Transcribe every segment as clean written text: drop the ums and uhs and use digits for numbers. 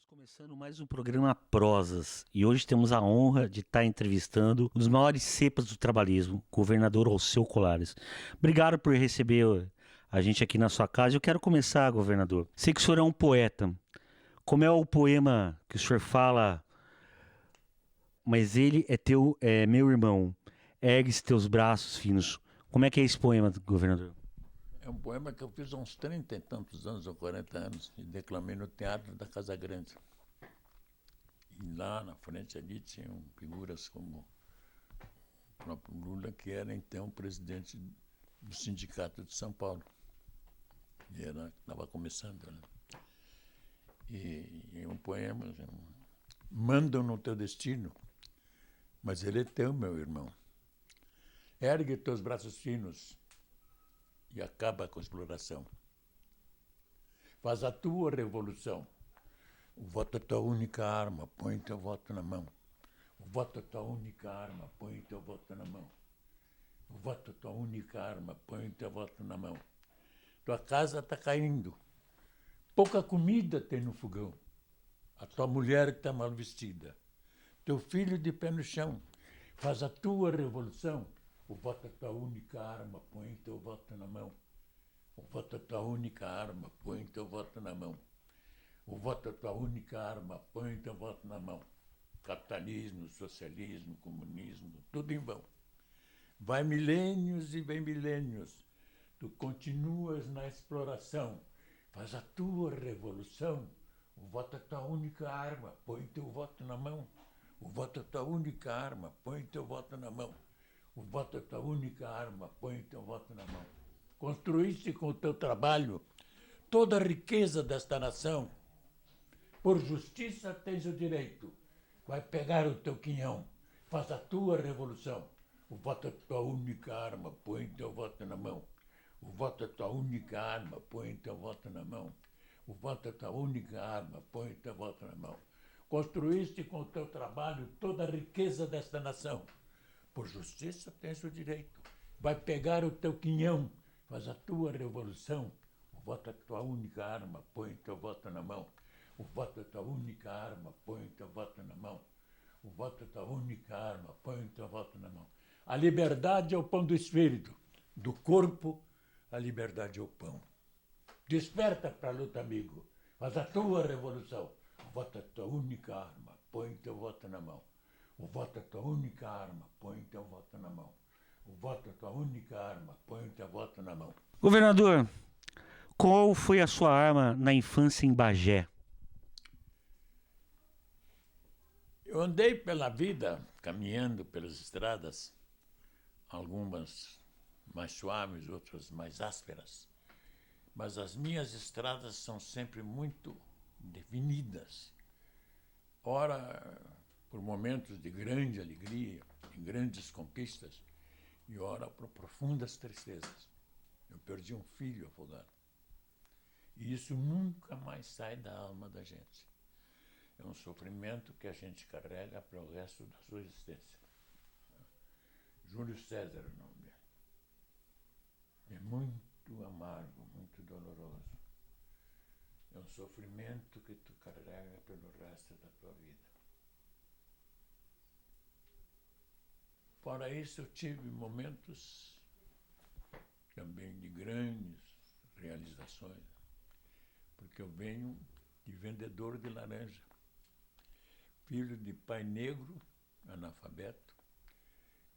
Estamos começando mais um programa Prosas e hoje temos a honra de estar entrevistando um dos maiores cepas do trabalhismo, governador Alceu Colares. Obrigado por receber a gente aqui na sua casa. Eu quero começar, governador. Sei que o senhor é um poeta. Como é o poema que o senhor fala, mas ele é teu, é meu irmão, ergue teus braços finos. Como é que é esse poema, governador? É um poema que eu fiz há uns 30 e tantos anos, ou 40 anos, e declamei no Teatro da Casa Grande. E lá na frente ali tinham figuras como o próprio Lula, que era então presidente do Sindicato de São Paulo. E estava começando, né? E um poema, mandam no teu destino, mas ele é teu, meu irmão. Ergue teus braços finos e acaba com a exploração. Faz a tua revolução. O voto é tua única arma, põe teu voto na mão. O voto é tua única arma, põe teu voto na mão. O voto é tua única arma, põe teu voto na mão. Tua casa está caindo. Pouca comida tem no fogão. A tua mulher está mal vestida. Teu filho de pé no chão. Faz a tua revolução. O voto é tua única arma, põe teu voto na mão. O voto é tua única arma, põe teu voto na mão. O voto é tua única arma, põe teu voto na mão. Capitalismo, socialismo, comunismo, tudo em vão. Vai milênios e vem milênios. Tu continuas na exploração. Faz a tua revolução. O voto é tua única arma, põe teu voto na mão. O voto é tua única arma, põe teu voto na mão. O voto é tua única arma, põe teu voto na mão. Construíste com o teu trabalho toda a riqueza desta nação. Por justiça tens o direito. Vai pegar o teu quinhão. Faz a tua revolução. O voto é tua única arma. Põe teu voto na mão. O voto é tua única arma. Põe teu voto na mão. O voto é tua única arma. Põe teu voto na mão. Construíste com o teu trabalho toda a riqueza desta nação. Por justiça tens o direito. Vai pegar o teu quinhão. Faz a tua revolução. O voto é tua única arma. Põe teu voto na mão. O voto é tua única arma, põe teu voto na mão. O voto é tua única arma, põe teu voto na mão. A liberdade é o pão do espírito, do corpo, a liberdade é o pão. Desperta para a luta, amigo. Faz a tua revolução. O voto é tua única arma, põe teu voto na mão. O voto é tua única arma, põe teu voto na mão. O voto é tua única arma, põe teu voto na mão. Governador, qual foi a sua arma na infância em Bagé? Eu andei pela vida, caminhando pelas estradas, algumas mais suaves, outras mais ásperas. Mas as minhas estradas são sempre muito definidas. Ora, por momentos de grande alegria, de grandes conquistas, e ora por profundas tristezas. Eu perdi um filho afogado. E isso nunca mais sai da alma da gente. É um sofrimento que a gente carrega para o resto da sua existência. Júlio César é o nome dele. É muito amargo, muito doloroso. É um sofrimento que tu carrega pelo resto da tua vida. Fora isso, eu tive momentos também de grandes realizações, porque eu venho de vendedor de laranja, filho de pai negro, analfabeto,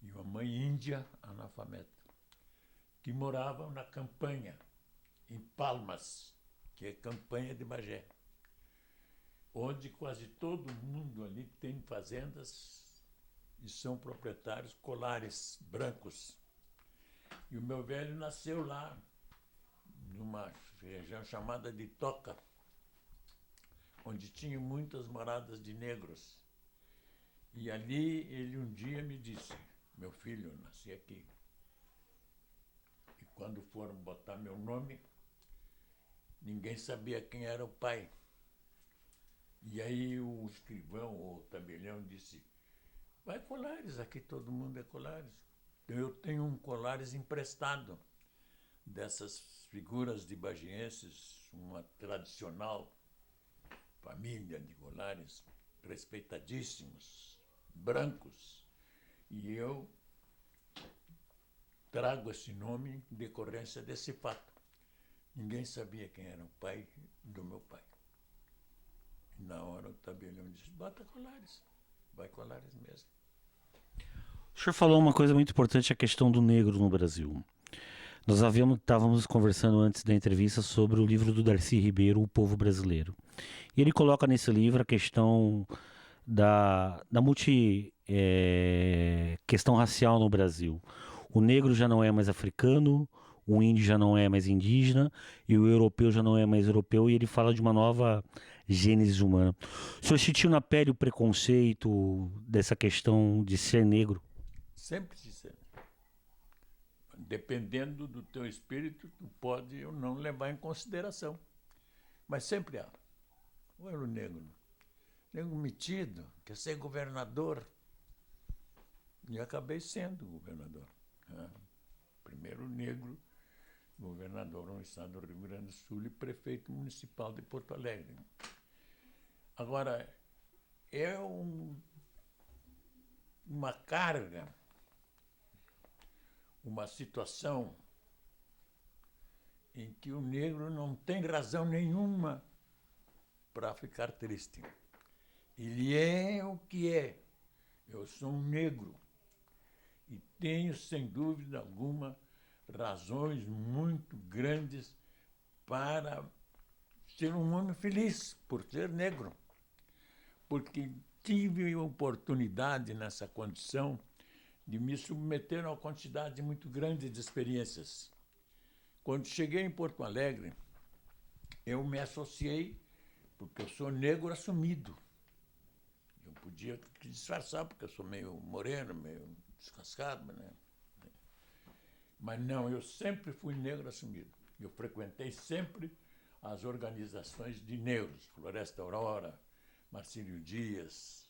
e uma mãe índia, analfabeta, que moravam na campanha, em Palmas, que é campanha de Bagé, onde quase todo mundo ali tem fazendas e são proprietários colares brancos. E o meu velho nasceu lá, numa região chamada de Toca, onde tinha muitas moradas de negros. E ali ele um dia me disse, meu filho, eu nasci aqui. E quando foram botar meu nome, ninguém sabia quem era o pai. E aí o escrivão, ou o tabelião, disse, vai Colares, aqui todo mundo é Colares. Eu tenho um Colares emprestado dessas figuras de bagienses, uma tradicional família de Colares, respeitadíssimos, brancos, e eu trago esse nome em decorrência desse fato. Ninguém sabia quem era o pai do meu pai. E na hora o tabelião disse, bota Colares, vai Colares mesmo. O senhor falou uma coisa muito importante, a questão do negro no Brasil. Nós estávamos conversando antes da entrevista sobre o livro do Darcy Ribeiro, O Povo Brasileiro. E ele coloca nesse livro a questão questão racial no Brasil. O negro já não é mais africano, o índio já não é mais indígena e o europeu já não é mais europeu, e ele fala de uma nova gênese humana. O senhor sentiu na pele o preconceito dessa questão de ser negro? Sempre se sente. Dependendo do teu espírito, tu pode ou não levar em consideração. Mas sempre há. Olha o negro. Negro metido, quer ser governador. E acabei sendo governador. Primeiro negro governador no estado do Rio Grande do Sul e prefeito municipal de Porto Alegre. Agora, é uma carga, uma situação em que o negro não tem razão nenhuma para ficar triste. Ele é o que é. Eu sou um negro e tenho, sem dúvida alguma, razões muito grandes para ser um homem feliz por ser negro. Porque tive a oportunidade nessa condição de me submeter a uma quantidade muito grande de experiências. Quando cheguei em Porto Alegre, eu me associei, porque eu sou negro assumido. Eu podia disfarçar, porque eu sou meio moreno, meio descascado, né? Mas não, eu sempre fui negro assumido. Eu frequentei sempre as organizações de negros, Floresta Aurora, Marcílio Dias,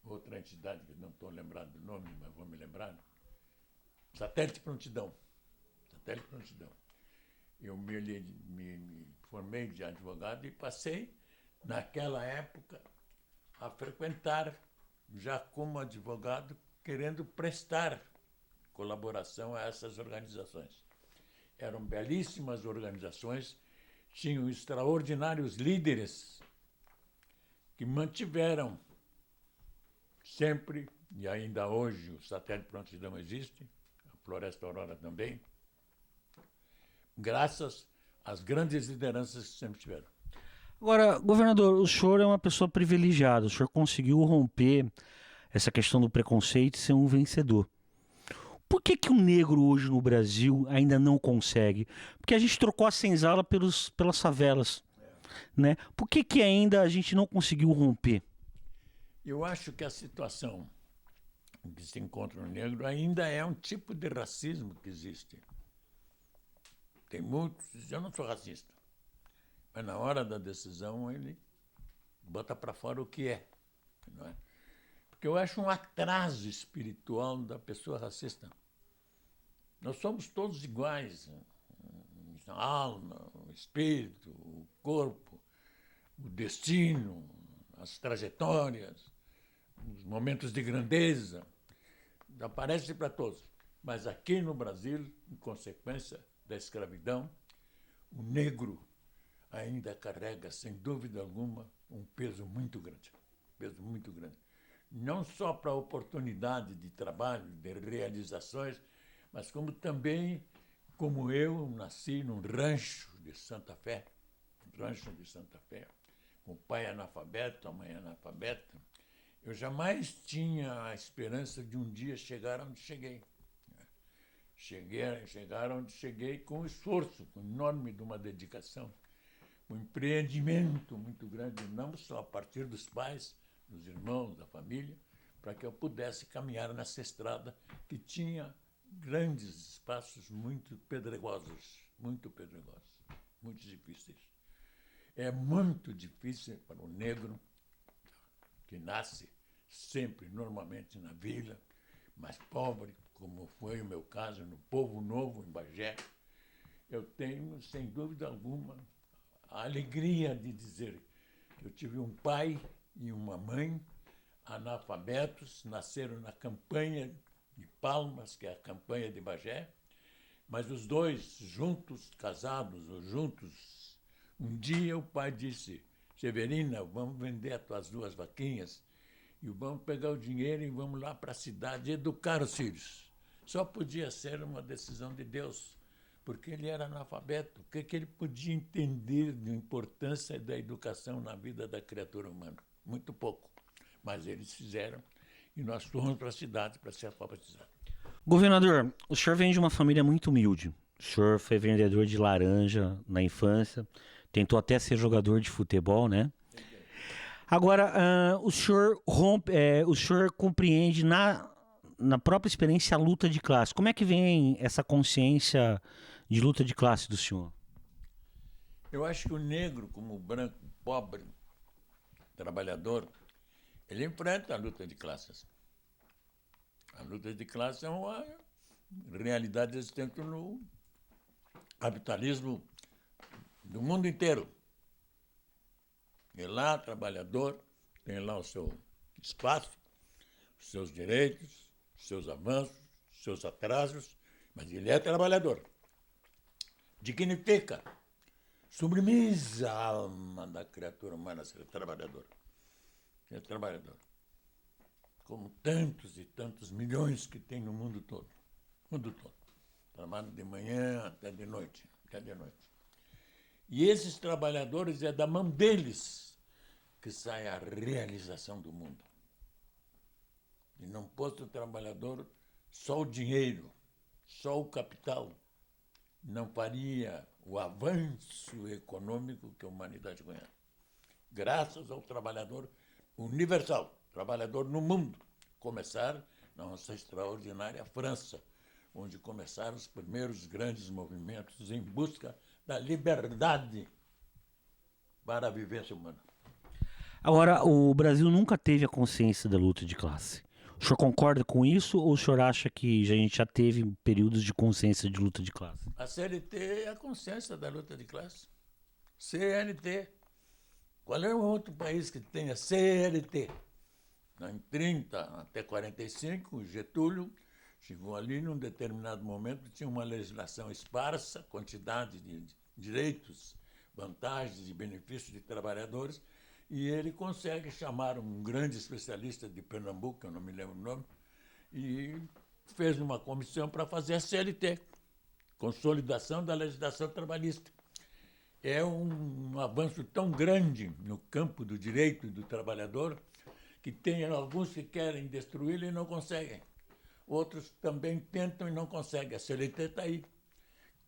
outra entidade que não estou lembrado do nome, mas vou me lembrar, Satélite Prontidão. Satélite Prontidão. Eu me formei de advogado e passei, naquela época, a frequentar, já como advogado, querendo prestar colaboração a essas organizações. Eram belíssimas organizações, tinham extraordinários líderes que mantiveram sempre, e ainda hoje o Satélite Prontidão existe, a Floresta Aurora também, graças às grandes lideranças que sempre tiveram. Agora, governador, o senhor é uma pessoa privilegiada, o senhor conseguiu romper essa questão do preconceito e ser um vencedor. Por que o negro hoje no Brasil ainda não consegue? Porque a gente trocou a senzala pelas favelas, né? Por que ainda a gente não conseguiu romper? Eu acho que a situação em que se encontra o negro ainda é um tipo de racismo que existe. Tem muitos, eu não sou racista, mas na hora da decisão ele bota para fora o que é, não é? Porque eu acho um atraso espiritual da pessoa racista. Nós somos todos iguais, a alma, o espírito, o corpo, o destino, as trajetórias, os momentos de grandeza, aparece para todos. Mas aqui no Brasil, em consequência da escravidão, o negro ainda carrega, sem dúvida alguma, um peso muito grande. Peso muito grande. Não só para a oportunidade de trabalho, de realizações, mas como também, como eu nasci num rancho de Santa Fé, com o pai analfabeto, a mãe analfabeta, eu jamais tinha a esperança de um dia chegar onde cheguei. Chegar onde cheguei com esforço, com enorme de uma dedicação, um empreendimento muito grande, não só a partir dos pais, dos irmãos, da família, para que eu pudesse caminhar nessa estrada que tinha grandes espaços muito pedregosos, muito difíceis. É muito difícil para o negro, que nasce sempre, normalmente, na vila, mais pobre, como foi o meu caso, no Povo Novo, em Bagé, eu tenho, sem dúvida alguma, a alegria de dizer que eu tive um pai e uma mãe analfabetos, nasceram na campanha de Palmas, que é a campanha de Bagé, mas os dois juntos, casados ou juntos, um dia o pai disse: Severina, vamos vender as tuas 2 vaquinhas e vamos pegar o dinheiro e vamos lá para a cidade educar os filhos. Só podia ser uma decisão de Deus, porque ele era analfabeto. O que ele podia entender da importância da educação na vida da criatura humana? Muito pouco. Mas eles fizeram e nós fomos para a cidade para ser alfabetizados. Governador, o senhor vem de uma família muito humilde. O senhor foi vendedor de laranja na infância, tentou até ser jogador de futebol, né? Agora, o senhor compreende na própria experiência a luta de classe. Como é que vem essa consciência de luta de classe do senhor? Eu acho que o negro, como o branco, pobre, trabalhador, ele enfrenta a luta de classes. A luta de classes é uma realidade existente no capitalismo do mundo inteiro. E lá, trabalhador, tem lá o seu espaço, os seus direitos, os seus avanços, os seus atrasos, mas ele é trabalhador. Dignifica, sublimiza a alma da criatura humana ser trabalhador. Ser trabalhador. Como tantos e tantos milhões que tem no mundo todo. Mundo todo. Trabalham de manhã até de noite. E esses trabalhadores, é da mão deles que sai a realização do mundo. E não posto o trabalhador só o dinheiro, só o capital. Não faria o avanço econômico que a humanidade conhece. Graças ao trabalhador universal, trabalhador no mundo. Começar na nossa extraordinária França, onde começaram os primeiros grandes movimentos em busca da liberdade para a vivência humana. Agora, o Brasil nunca teve a consciência da luta de classe. O senhor concorda com isso ou o senhor acha que a gente já teve períodos de consciência de luta de classe? A CLT é a consciência da luta de classe. CLT. Qual é o outro país que tenha CLT? Em 30 até 45, Getúlio chegou ali num determinado momento, tinha uma legislação esparsa, quantidade de direitos, vantagens e benefícios de trabalhadores, e ele consegue chamar um grande especialista de Pernambuco, eu não me lembro o nome, e fez uma comissão para fazer a CLT, Consolidação da Legislação Trabalhista. É um avanço tão grande no campo do direito do trabalhador que tem alguns que querem destruí-lo e não conseguem. Outros também tentam e não conseguem. A CLT está aí,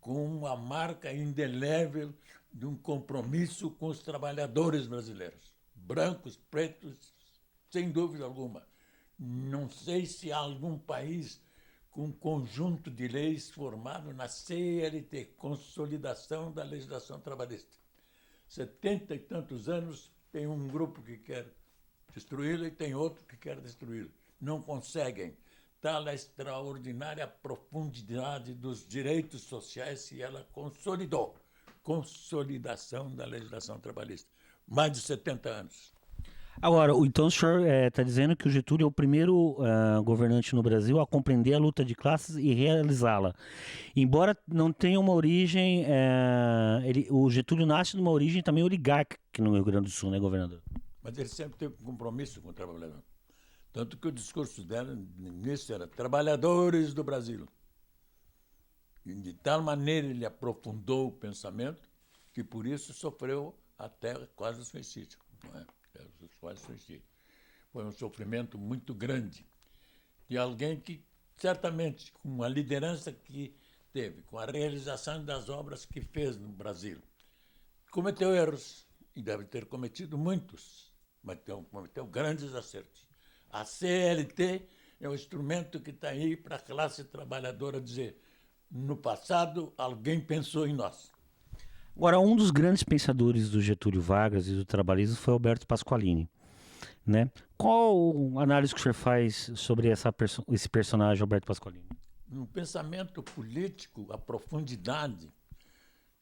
com a marca indelével de um compromisso com os trabalhadores brasileiros, brancos, pretos, sem dúvida alguma. Não sei se há algum país com um conjunto de leis formado na CLT, Consolidação da Legislação Trabalhista. 70 e tantos anos, tem um grupo que quer destruí-la e tem outro que quer destruí-la. Não conseguem. Tal a extraordinária profundidade dos direitos sociais que ela consolidou. Consolidação da legislação trabalhista. Mais de 70 anos. Agora, então o senhor está dizendo que o Getúlio é o primeiro governante no Brasil a compreender a luta de classes e realizá-la. Embora não tenha uma origem, o Getúlio nasce numa origem também oligárquica aqui no Rio Grande do Sul, né, governador? Mas ele sempre teve compromisso com o trabalhador. Tanto que o discurso dela, no início, era trabalhadores do Brasil. E de tal maneira ele aprofundou o pensamento que por isso sofreu até quase suicídio. Não é? Quase suicídio. Foi um sofrimento muito grande de alguém que, certamente, com a liderança que teve, com a realização das obras que fez no Brasil, cometeu erros, e deve ter cometido muitos, mas cometeu grandes acertos. A CLT é o instrumento que está aí para a classe trabalhadora dizer: no passado, alguém pensou em nós. Agora, um dos grandes pensadores do Getúlio Vargas e do trabalhismo foi Alberto Pasqualini, né? Qual análise que o senhor faz sobre esse personagem, Alberto Pasqualini? No pensamento político, a profundidade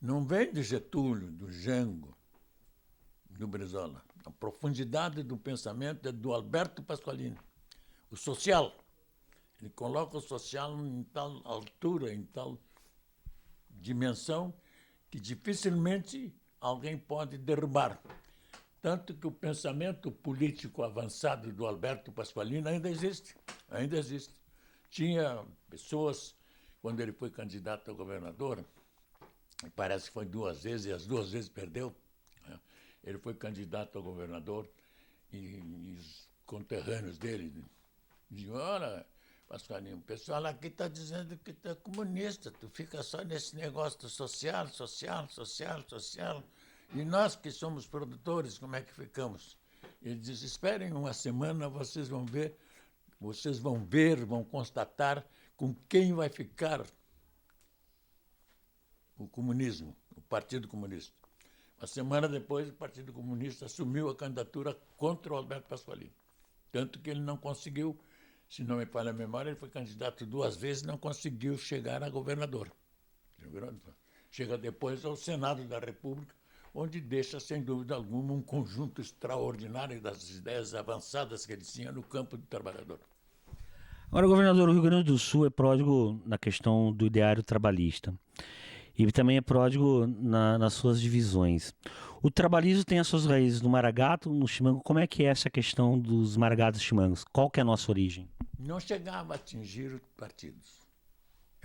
não vem do Getúlio, do Jango, do Brizola. A profundidade do pensamento é do Alberto Pasqualini, o social. Ele coloca o social em tal altura, em tal dimensão, que dificilmente alguém pode derrubar. Tanto que o pensamento político avançado do Alberto Pasqualini ainda existe. Ainda existe. Tinha pessoas, quando ele foi candidato a governador, parece que foi 2 vezes, e as 2 vezes perdeu, né? Ele foi candidato a governador e os conterrâneos dele diziam, olha, Pasqualini, o pessoal aqui está dizendo que tu é comunista, tu fica só nesse negócio do social, social, social, social. E nós que somos produtores, como é que ficamos? Ele diz, esperem uma semana, vocês vão ver, vão constatar com quem vai ficar o comunismo, o Partido Comunista. Uma semana depois, o Partido Comunista assumiu a candidatura contra o Alberto Pasqualini. Tanto que ele não conseguiu, se não me falha a memória, ele foi candidato 2 vezes e não conseguiu chegar a governador. Chega depois ao Senado da República, onde deixa, sem dúvida alguma, um conjunto extraordinário das ideias avançadas que ele tinha no campo do trabalhador. Agora, governador, o Rio Grande do Sul é pródigo na questão do ideário trabalhista e também é pródigo nas suas divisões. O trabalhismo tem as suas raízes no Maragato, no Chimango. Como é que é essa questão dos Maragatos e Chimangos? Qual que é a nossa origem? Não chegava a atingir os partidos.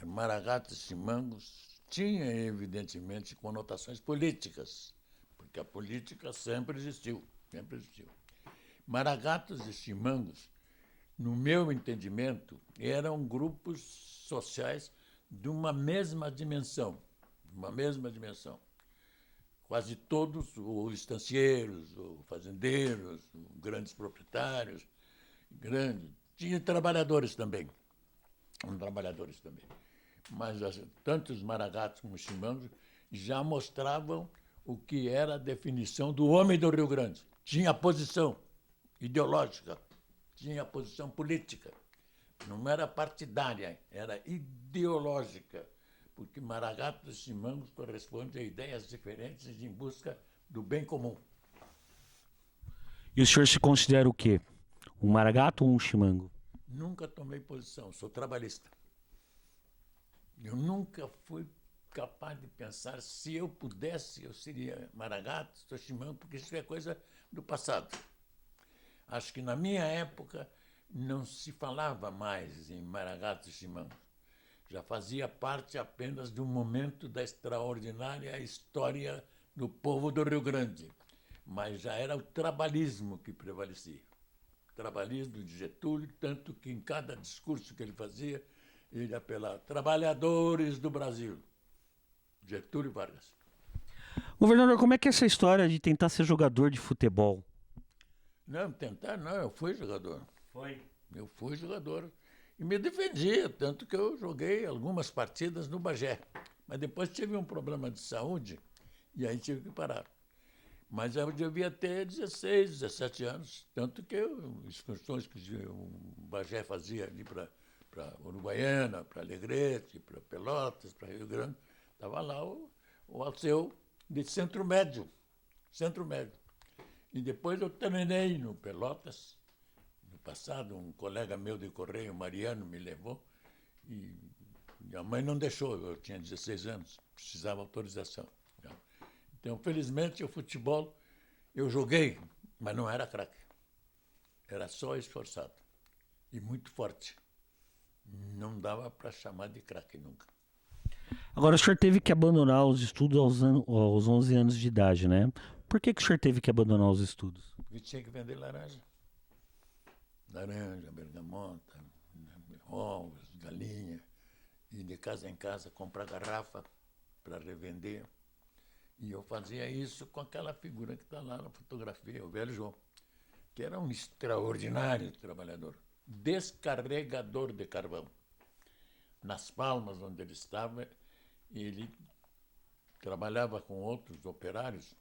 Maragatos e Chimangos tinha, evidentemente, conotações políticas, porque a política sempre existiu, sempre existiu. Maragatos e Chimangos, no meu entendimento, eram grupos sociais de uma mesma dimensão, Quase todos, ou estancieiros, ou fazendeiros, ou grandes proprietários, tinha trabalhadores também, Mas tanto os Maragatos como os Chimangos já mostravam o que era a definição do homem do Rio Grande. Tinha posição ideológica, tinha posição política. Não era partidária, era ideológica, porque Maragatos e Chimangos correspondem a ideias diferentes em busca do bem comum. E o senhor se considera o quê? Um Maragato ou um Chimango? Nunca tomei posição, sou trabalhista. Eu nunca fui capaz de pensar, se eu pudesse, eu seria Maragato, sou Chimango, porque isso é coisa do passado. Acho que na minha época não se falava mais em Maragatos e Chimangos. Já fazia parte apenas de um momento da extraordinária história do povo do Rio Grande. Mas já era o trabalhismo que prevalecia. O trabalhismo de Getúlio, tanto que em cada discurso que ele fazia, ele apelava trabalhadores do Brasil. Getúlio Vargas. Governador, como é que é essa história de tentar ser jogador de futebol? Não, tentar não, eu fui jogador. Foi. Eu fui jogador. E me defendia, tanto que eu joguei algumas partidas no Bagé. Mas depois tive um problema de saúde e aí tive que parar. Mas eu devia ter 16, 17 anos, tanto que excursões que o Bagé fazia ali para Uruguaiana, para Alegrete, para Pelotas, para Rio Grande, estava lá o Alceu de Centro Médio. E depois eu treinei no Pelotas. No passado, um colega meu de correio, Mariano, me levou e minha mãe não deixou, eu tinha 16 anos, precisava autorização. Então, felizmente, o futebol eu joguei, mas não era craque. Era só esforçado e muito forte. Não dava para chamar de craque nunca. Agora, o senhor teve que abandonar os estudos aos 11 anos de idade, né? Por que o senhor teve que abandonar os estudos? Porque tinha que vender laranja. Laranja, bergamota, ovos, galinha. E de casa em casa comprar garrafa para revender. E eu fazia isso com aquela figura que está lá na fotografia, o velho João, que era um extraordinário trabalhador, descarregador de carvão. Nas Palmas, onde ele estava, ele trabalhava com outros operários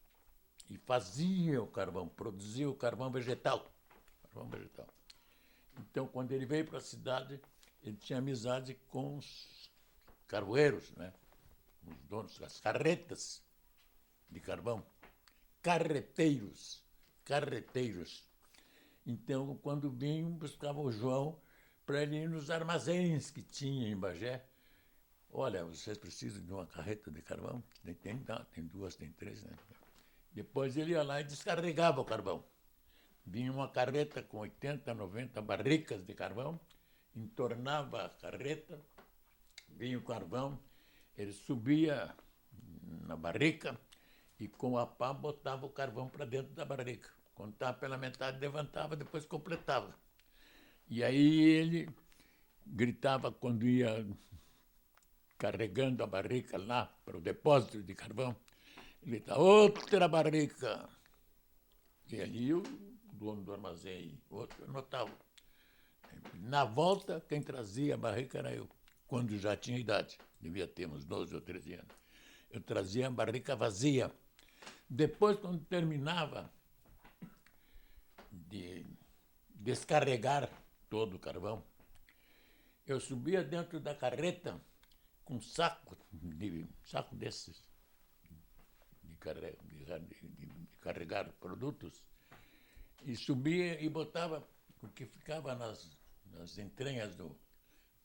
e fazia o carvão, produzia o carvão vegetal. Então, quando ele veio para a cidade, ele tinha amizade com os carvoeiros, né? os donos das carretas de carvão, carreteiros. Então, quando vinham, buscavam o João para ele ir nos armazéns que tinha em Bagé. Olha, vocês precisam de uma carreta de carvão? Tem duas, tem três, né? Depois ele ia lá e descarregava o carvão. Vinha uma carreta com 80, 90 barricas de carvão, entornava a carreta, vinha o carvão, ele subia na barrica e com a pá botava o carvão para dentro da barrica. Quando estava pela metade, levantava, depois completava. E aí ele gritava quando ia carregando a barrica lá para o depósito de carvão, ele gritava, outra barrica! E ali o dono do armazém, outro, anotava. Na volta, quem trazia a barrica era eu, quando já tinha idade, devia ter uns 12 ou 13 anos. Eu trazia a barrica vazia. Depois, quando terminava de descarregar todo o carvão, eu subia dentro da carreta com um saco desses de carregar produtos e subia e botava o que ficava nas entranhas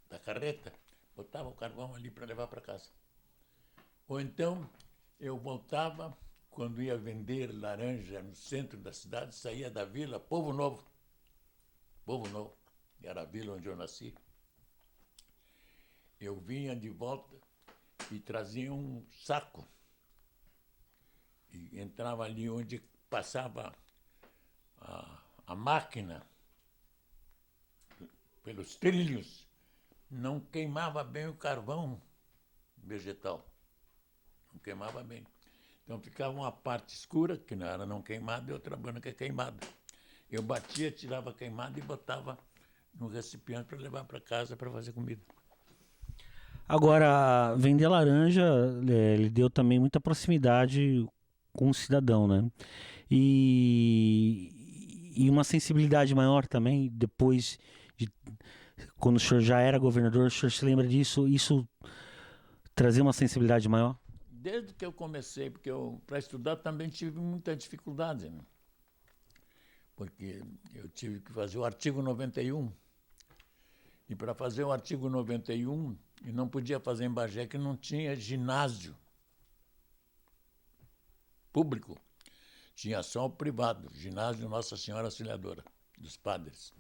da carreta, botava o carvão ali para levar para casa. Ou então eu voltava, quando ia vender laranja no centro da cidade, saía da vila Povo Novo, era a vila onde eu nasci. Eu vinha de volta e trazia um saco. E entrava ali onde passava a máquina, pelos trilhos, não queimava bem o carvão vegetal. Não queimava bem. Então ficava uma parte escura, que não era não queimada, e outra branca queimada. Eu batia, tirava a queimada e botava no recipiente para levar para casa para fazer comida. Agora, vender laranja, ele deu também muita proximidade com o cidadão, né? E uma sensibilidade maior também, depois de quando o senhor já era governador, o senhor se lembra disso? Isso trazia uma sensibilidade maior? Desde que eu comecei, porque para estudar também tive muita dificuldade, né? Porque eu tive que fazer o artigo 91. E para fazer o artigo 91, eu não podia fazer em Bagé, que não tinha ginásio público. Tinha só o privado, ginásio Nossa Senhora Auxiliadora, dos padres.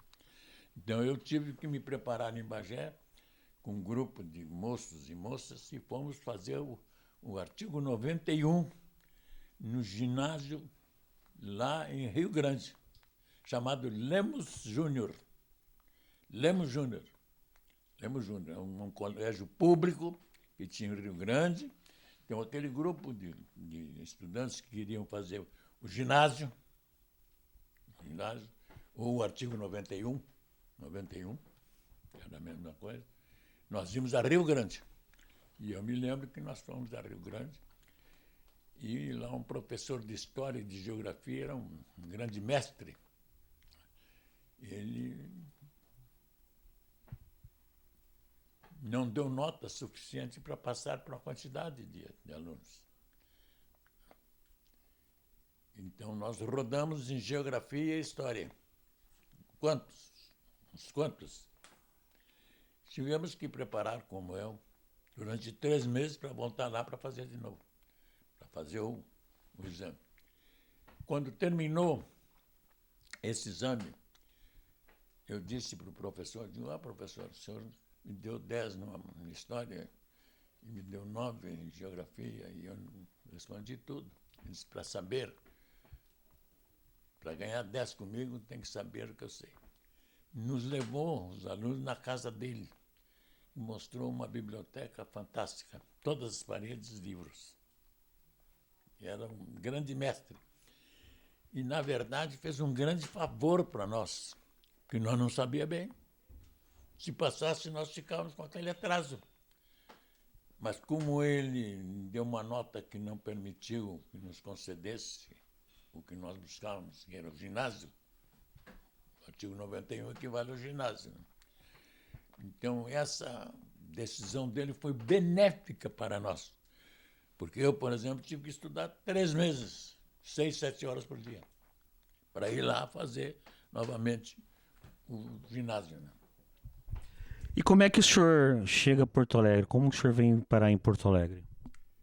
Então eu tive que me preparar em Bagé, com um grupo de moços e moças, e fomos fazer o artigo 91 no ginásio lá em Rio Grande, chamado Lemos Júnior. Lemos Júnior, um colégio público que tinha em Rio Grande. Então, aquele grupo de estudantes que queriam fazer o ginásio, ou o artigo 91, era a mesma coisa, nós íamos a Rio Grande. E eu me lembro que nós fomos a Rio Grande, e lá um professor de História e de Geografia era um grande mestre. Ele não deu nota suficiente para passar para uma quantidade de alunos. Então, nós rodamos em Geografia e História. Uns quantos? Tivemos que preparar, como eu, durante 3 meses para voltar lá para fazer de novo, para fazer o exame. Quando terminou esse exame, eu disse para o professor, professor, o senhor me deu 10 na História e me deu 9 em Geografia, e eu respondi tudo. Ele disse, para saber, para ganhar 10 comigo, tem que saber o que eu sei. Nos levou, os alunos, na casa dele, e mostrou uma biblioteca fantástica, todas as paredes, livros. E era um grande mestre. E, na verdade, fez um grande favor para nós, porque nós não sabíamos bem. Se passasse, nós ficávamos com aquele atraso. Mas como ele deu uma nota que não permitiu que nos concedesse o que nós buscávamos, que era o ginásio, o artigo 91 equivale ao ginásio. Então, essa decisão dele foi benéfica para nós, Porque eu, por exemplo, tive que estudar 3 meses, 6, 7 horas por dia, para ir lá fazer novamente o ginásio. Né? E como é que o senhor chega a Porto Alegre? Como o senhor vem parar em Porto Alegre?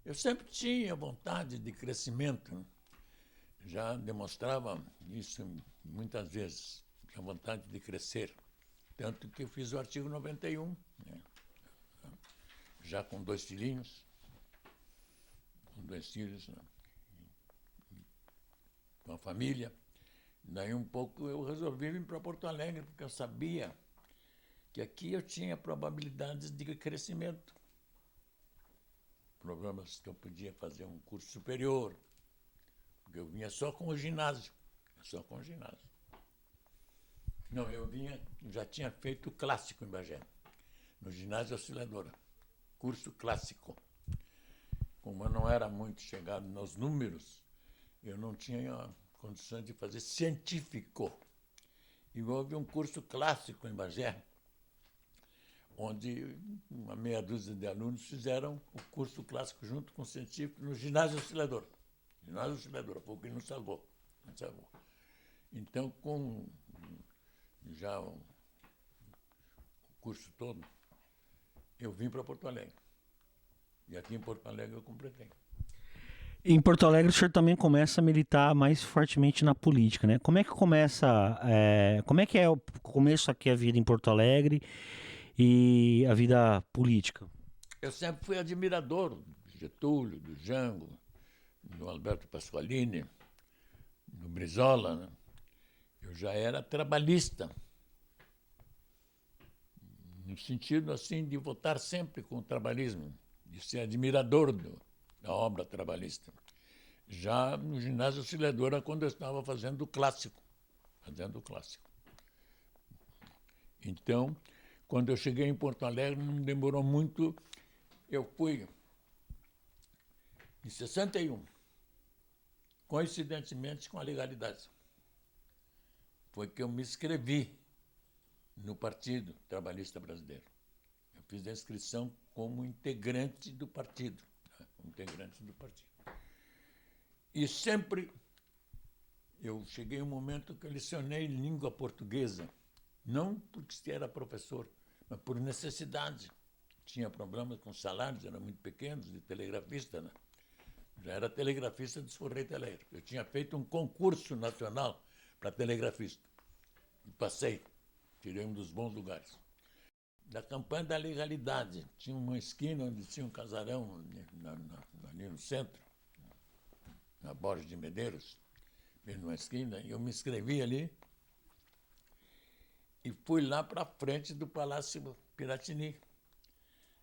Eu sempre tinha vontade de crescimento, né? Já demonstrava isso muitas vezes, a vontade de crescer. Tanto que eu fiz o artigo 91, né? Já com 2 filhinhos, com 2 filhos, né? Com a família. Daí um pouco eu resolvi vir para Porto Alegre, porque eu sabia que aqui eu tinha probabilidades de crescimento. Problemas que eu podia fazer um curso superior, porque eu vinha só com o ginásio, Não, eu já tinha feito o clássico em Bagé, no ginásio Auxiliadora, curso clássico. Como eu não era muito chegado nos números, eu não tinha condições de fazer científico. E houve um curso clássico em Bagé, onde uma meia dúzia de alunos fizeram o curso clássico junto com o científico no ginásio Auxiliadora. Ginásio Auxiliadora, foi o que nos salvou. Então, com já o curso todo, eu vim para Porto Alegre. E aqui em Porto Alegre eu completei. Em Porto Alegre o senhor também começa a militar mais fortemente na política, né? Como é que começa, como é que é o começo aqui a vida em Porto Alegre e a vida política? Eu sempre fui admirador do Getúlio, do Jango, do Alberto Pasqualini, do Brizola, né? Eu já era trabalhista, no sentido assim de votar sempre com o trabalhismo, de ser admirador da obra trabalhista. Já no ginásio Auxiliadora, quando eu estava fazendo o clássico. Então, quando eu cheguei em Porto Alegre, não demorou muito, eu fui em 61, coincidentemente com a legalidade. Foi que eu me inscrevi no Partido Trabalhista Brasileiro. Eu fiz a inscrição como integrante do partido. E sempre eu cheguei a um momento que eu lecionei língua portuguesa, não porque era professor, mas por necessidade. Tinha problemas com salários, eram muito pequenos, de telegrafista, né? Já era telegrafista dos Correios Elétricos. Eu tinha feito um concurso nacional para telegrafista. E passei, tirei um dos bons lugares. Da campanha da legalidade, tinha uma esquina onde tinha um casarão ali no centro, na Borges de Medeiros, mesmo numa esquina, e eu me inscrevi ali e fui lá para frente do Palácio Piratini.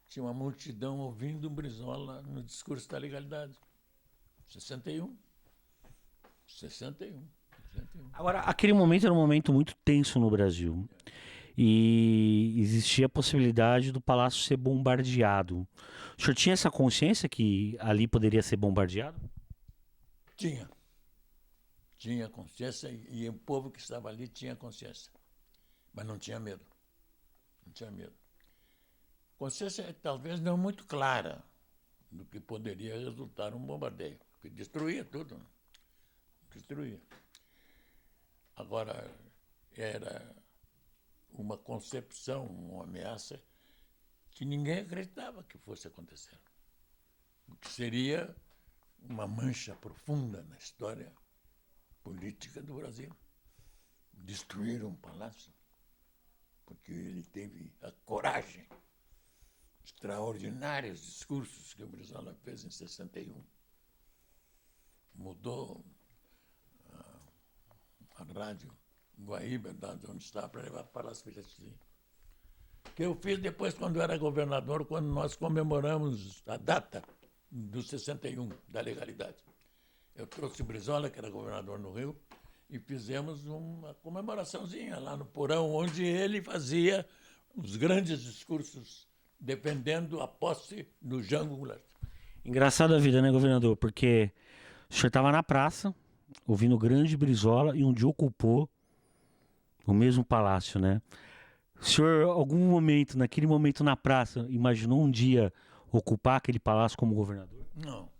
Tinha uma multidão ouvindo o Brizola no discurso da legalidade. 61. Agora, aquele momento era um momento muito tenso no Brasil. E existia a possibilidade do palácio ser bombardeado. O senhor tinha essa consciência que ali poderia ser bombardeado? Tinha consciência e o povo que estava ali tinha consciência. Mas não tinha medo. Consciência talvez não muito clara do que poderia resultar um bombardeio, porque destruía tudo. Agora, era uma concepção, uma ameaça que ninguém acreditava que fosse acontecer. O que seria uma mancha profunda na história política do Brasil. Destruir um palácio, porque ele teve a coragem, extraordinários discursos que o Brizola fez em 61. Mudou a rádio Guaíba, onde estava, para levar para o Palácio Piratini. Que eu fiz depois, quando eu era governador, quando nós comemoramos a data do 61, da legalidade. Eu trouxe o Brizola, que era governador no Rio, e fizemos uma comemoraçãozinha lá no porão, onde ele fazia os grandes discursos defendendo a posse do Jango Goulart. Engraçada a vida, né, governador? Porque o senhor estava na praça, ouvindo o grande Brizola, e um dia ocupou o mesmo palácio, né? O senhor, algum momento, naquele momento na praça, imaginou um dia ocupar aquele palácio como governador? Não,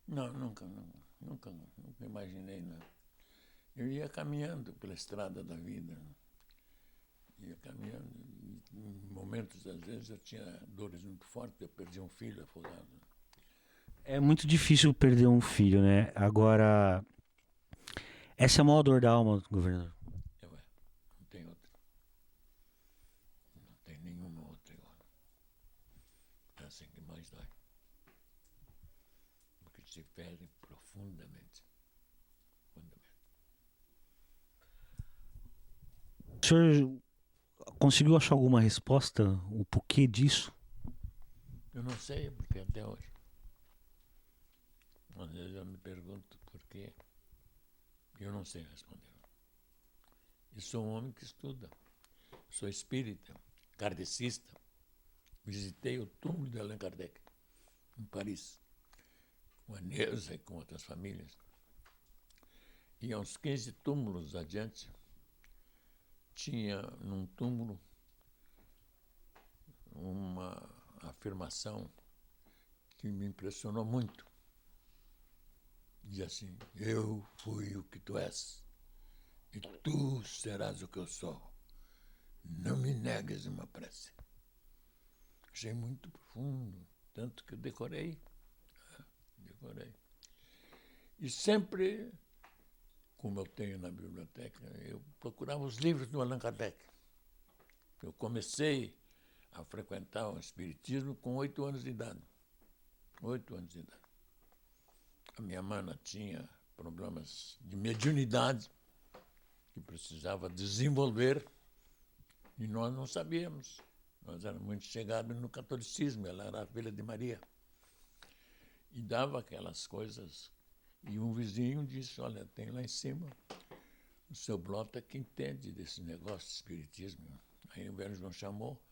Não, nunca imaginei, não. Eu ia caminhando pela estrada da vida, ia caminhando, e em momentos, às vezes, eu tinha dores muito fortes, eu perdi um filho afogado. É muito difícil perder um filho, né? Agora, essa é a maior dor da alma, governador. Não tem outra. Não tem nenhuma outra igual. É assim que mais dói. Porque te fere profundamente. O senhor conseguiu achar alguma resposta? O porquê disso? Eu não sei, porque até hoje. Às vezes eu me pergunto por quê. Eu não sei responder. E sou um homem que estuda. Sou espírita, kardecista. Visitei o túmulo de Allan Kardec, em Paris, com a Neuza e com outras famílias. E a uns 15 túmulos adiante, tinha num túmulo uma afirmação que me impressionou muito. Dizia assim: eu fui o que tu és, e tu serás o que eu sou. Não me negues uma prece. Achei muito profundo, tanto que eu decorei. E sempre, como eu tenho na biblioteca, eu procurava os livros do Allan Kardec. Eu comecei a frequentar o espiritismo com 8 anos de idade. 8 anos de idade. A minha mana tinha problemas de mediunidade que precisava desenvolver e nós não sabíamos. Nós éramos muito chegados no catolicismo, ela era a filha de Maria. E dava aquelas coisas. E um vizinho disse: olha, tem lá em cima o seu Blota que entende desse negócio de espiritismo. Aí o velho João chamou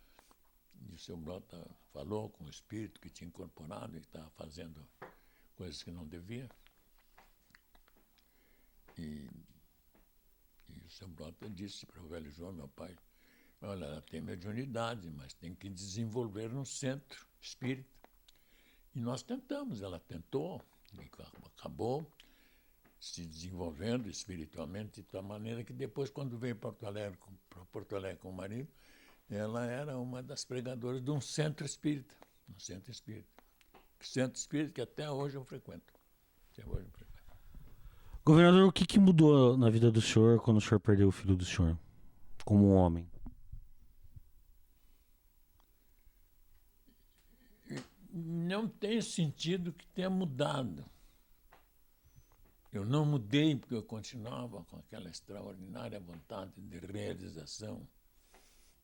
e o seu Blota falou com o espírito que tinha incorporado e estava fazendo coisas que não devia. E o seu Blota disse para o velho João, meu pai: olha, ela tem mediunidade, mas tem que desenvolver no centro espírita. E nós tentamos, ela tentou, e acabou se desenvolvendo espiritualmente de tal maneira que depois, quando veio para Porto Alegre com o marido, ela era uma das pregadoras de um centro espírita. Um centro espírita. Centro espírita que até hoje eu frequento. Governador, o que mudou na vida do senhor quando o senhor perdeu o filho do senhor, como um homem? Não tem sentido que tenha mudado. Eu não mudei porque eu continuava com aquela extraordinária vontade de realização,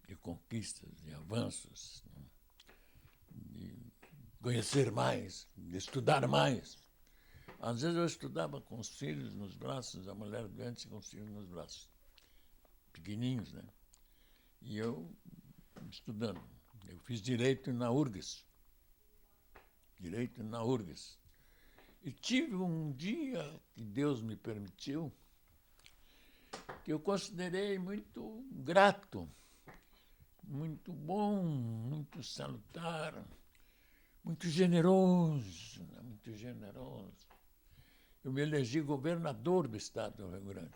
de conquistas, de avanços, de conhecer mais, de estudar mais. Às vezes eu estudava com os filhos nos braços, a mulher doente com os filhos nos braços, pequeninhos, né? E eu estudando. Eu fiz direito na URGS. E tive um dia que Deus me permitiu, que eu considerei muito grato, muito bom, muito salutar, muito generoso, né? Muito generoso. Eu me elegi governador do estado do Rio Grande.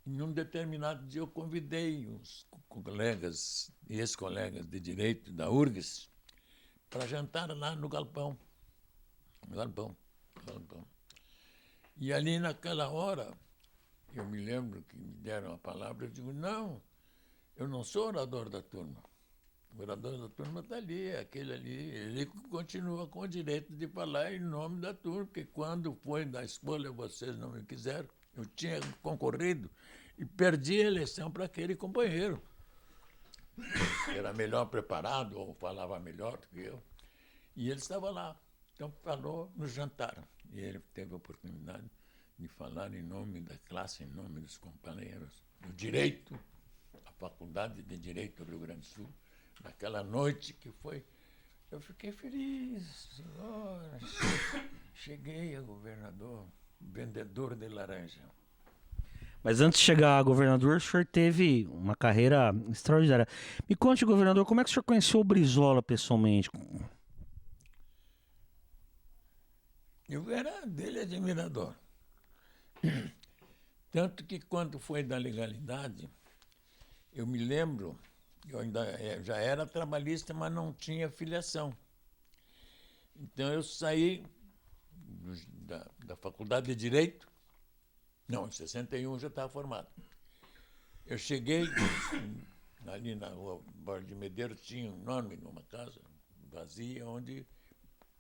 Em um determinado dia eu convidei os colegas e ex-colegas de direito da URGS para jantar lá no galpão. E ali naquela hora, eu me lembro que me deram a palavra, eu digo: não, eu não sou orador da turma. O orador da turma está ali, aquele ali. Ele continua com o direito de falar em nome da turma, porque quando foi da escolha vocês não me quiseram. Eu tinha concorrido e perdi a eleição para aquele companheiro. Era melhor preparado, ou falava melhor do que eu. E ele estava lá. Então falou no jantar. E ele teve a oportunidade de falar em nome da classe, em nome dos companheiros, do direito, a Faculdade de Direito do Rio Grande do Sul, naquela noite que foi. Eu fiquei feliz. Cheguei a governador, vendedor de laranja. Mas antes de chegar a governador, o senhor teve uma carreira extraordinária. Me conte, governador, como é que o senhor conheceu o Brizola pessoalmente? Eu era dele admirador. Tanto que quando foi da legalidade, eu me lembro, eu ainda já era trabalhista, mas não tinha filiação. Então eu saí da Faculdade de Direito, não, em 61 já estava formado. Eu cheguei ali na rua Borges de Medeiros, tinha um nome numa casa vazia, onde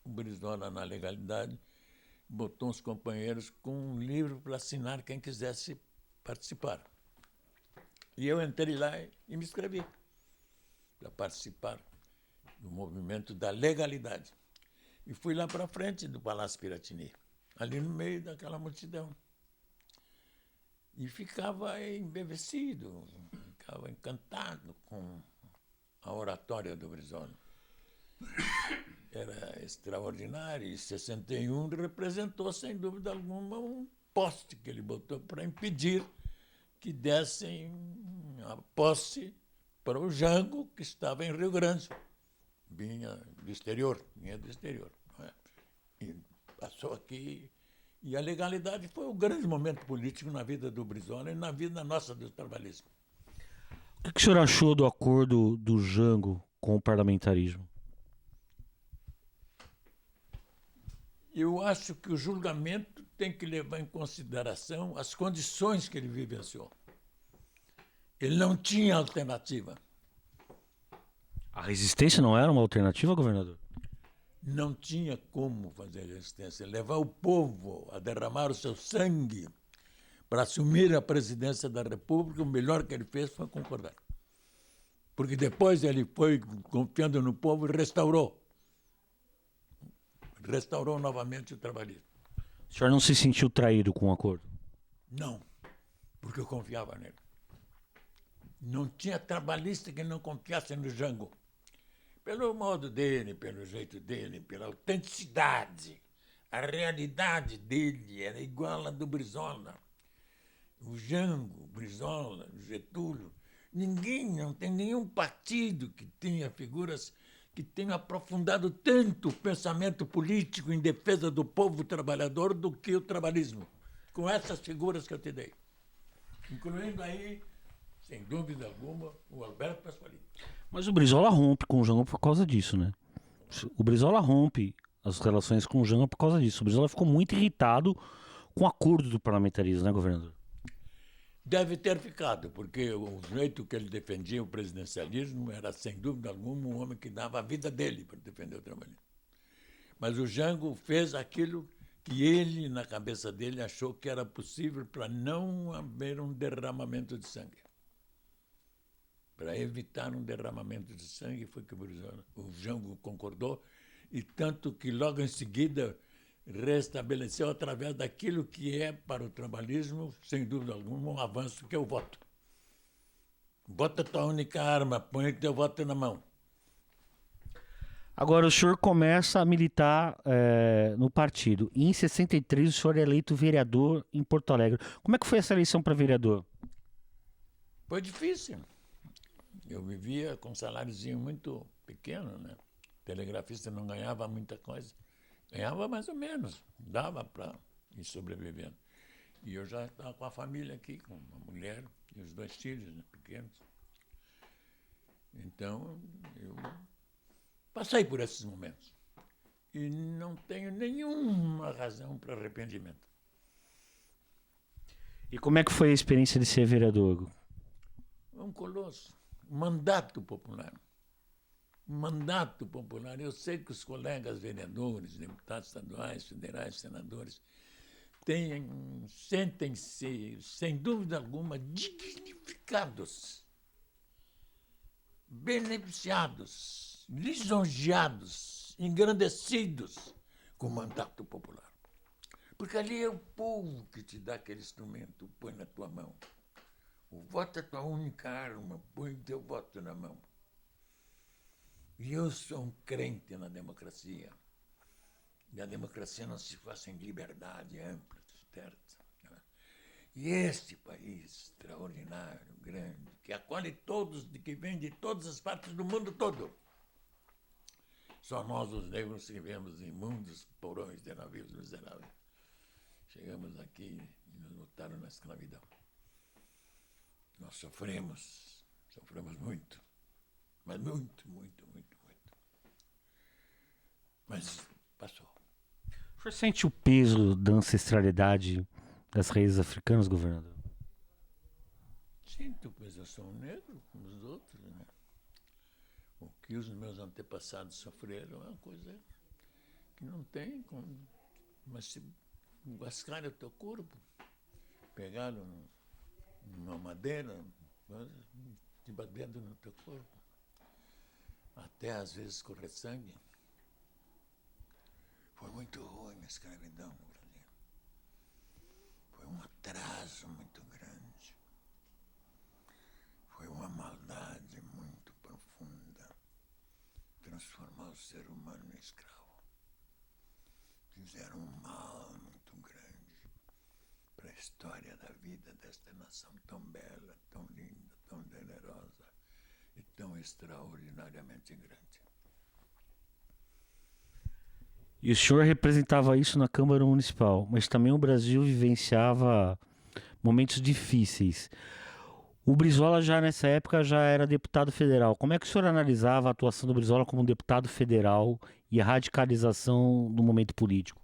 o Brizola, na legalidade, botou uns companheiros com um livro para assinar quem quisesse participar. E eu entrei lá e me inscrevi para participar do movimento da legalidade. E fui lá para frente do Palácio Piratini, ali no meio daquela multidão. E ficava embevecido, ficava encantado com a oratória do Brizola. Era extraordinário, e 61 representou, sem dúvida alguma, um poste que ele botou para impedir que dessem a posse para o Jango, que estava em Rio Grande. Vinha do exterior, não é? E passou aqui. E a legalidade foi um grande momento político na vida do Brizola e na vida nossa do trabalhismo. O que o senhor achou do acordo do Jango com o parlamentarismo? Eu acho que o julgamento tem que levar em consideração as condições que ele vivenciou. Ele não tinha alternativa. A resistência não era uma alternativa, governador? Não tinha como fazer resistência. Levar o povo a derramar o seu sangue para assumir a presidência da República, o melhor que ele fez foi concordar. Porque depois ele foi confiando no povo e restaurou novamente o trabalhismo. O senhor não se sentiu traído com o acordo? Não, porque eu confiava nele. Não tinha trabalhista que não confiasse no Jango. Pelo modo dele, pelo jeito dele, pela autenticidade. A realidade dele era igual à do Brizola. O Jango, o Brizola, o Getúlio. Não tem nenhum partido que tenha figuras que tenham aprofundado tanto o pensamento político em defesa do povo trabalhador do que o trabalhismo, com essas figuras que eu te dei. Incluindo aí, sem dúvida alguma, o Alberto Pasqualini. Mas o Brizola rompe com o Jango por causa disso, né? O Brizola rompe as relações com o Jango por causa disso. O Brizola ficou muito irritado com o acordo do parlamentarismo, né, governador? Deve ter ficado, porque o jeito que ele defendia o presidencialismo era, sem dúvida alguma, um homem que dava a vida dele para defender o trabalho. Mas o Jango fez aquilo que ele, na cabeça dele, achou que era possível para não haver um derramamento de sangue. Para evitar um derramamento de sangue, foi que o Jango concordou, e tanto que logo em seguida restabeleceu através daquilo que é para o trabalhismo, sem dúvida alguma, um avanço, que é o voto. Bota a tua única arma, põe o teu voto na mão. Agora, o senhor começa a militar no partido. E em 63, o senhor é eleito vereador em Porto Alegre. Como é que foi essa eleição para vereador? Foi difícil. Eu vivia com um saláriozinho muito pequeno, né? O telegrafista não ganhava muita coisa. Ganhava mais ou menos, dava para ir sobrevivendo. E eu já estava com a família aqui, com uma mulher e os 2 filhos, né, pequenos. Então, eu passei por esses momentos. E não tenho nenhuma razão para arrependimento. E como é que foi a experiência de ser vereador? Um colosso. Mandato popular. Mandato popular. Eu sei que os colegas vereadores, deputados estaduais, federais, senadores, sentem-se, sem dúvida alguma, dignificados, beneficiados, lisonjeados, engrandecidos com o mandato popular. Porque ali é o povo que te dá aquele instrumento, põe na tua mão. O voto é a tua única arma, põe o teu voto na mão. E eu sou um crente na democracia. E a democracia não se faz sem liberdade ampla, certa. E este país extraordinário, grande, que acolhe todos, que vem de todas as partes do mundo todo, Só nós, os negros, vivemos em imundos porões de navios miseráveis. Chegamos aqui e nos botaram na escravidão. Nós sofremos muito. Mas muito, muito, muito, muito. Mas passou. O senhor sente o peso da ancestralidade das raízes africanas, governador? Sinto, pois eu sou um negro, como os outros, né? O que os meus antepassados sofreram é uma coisa que não tem como. Mas se lascaram o teu corpo, pegaram uma madeira, te batendo no teu corpo, até às vezes correr sangue. Foi muito ruim a escravidão no Brasil. Foi um atraso muito grande. Foi uma maldade muito profunda. Transformar o ser humano em escravo. Fizeram um mal muito grande para a história da vida desta nação tão bela, tão linda, tão generosa e tão extraordinariamente grande. E o senhor representava isso na Câmara Municipal, mas também o Brasil vivenciava momentos difíceis. O Brizola já nessa época já era deputado federal. Como é que o senhor analisava a atuação do Brizola como deputado federal e a radicalização do momento político?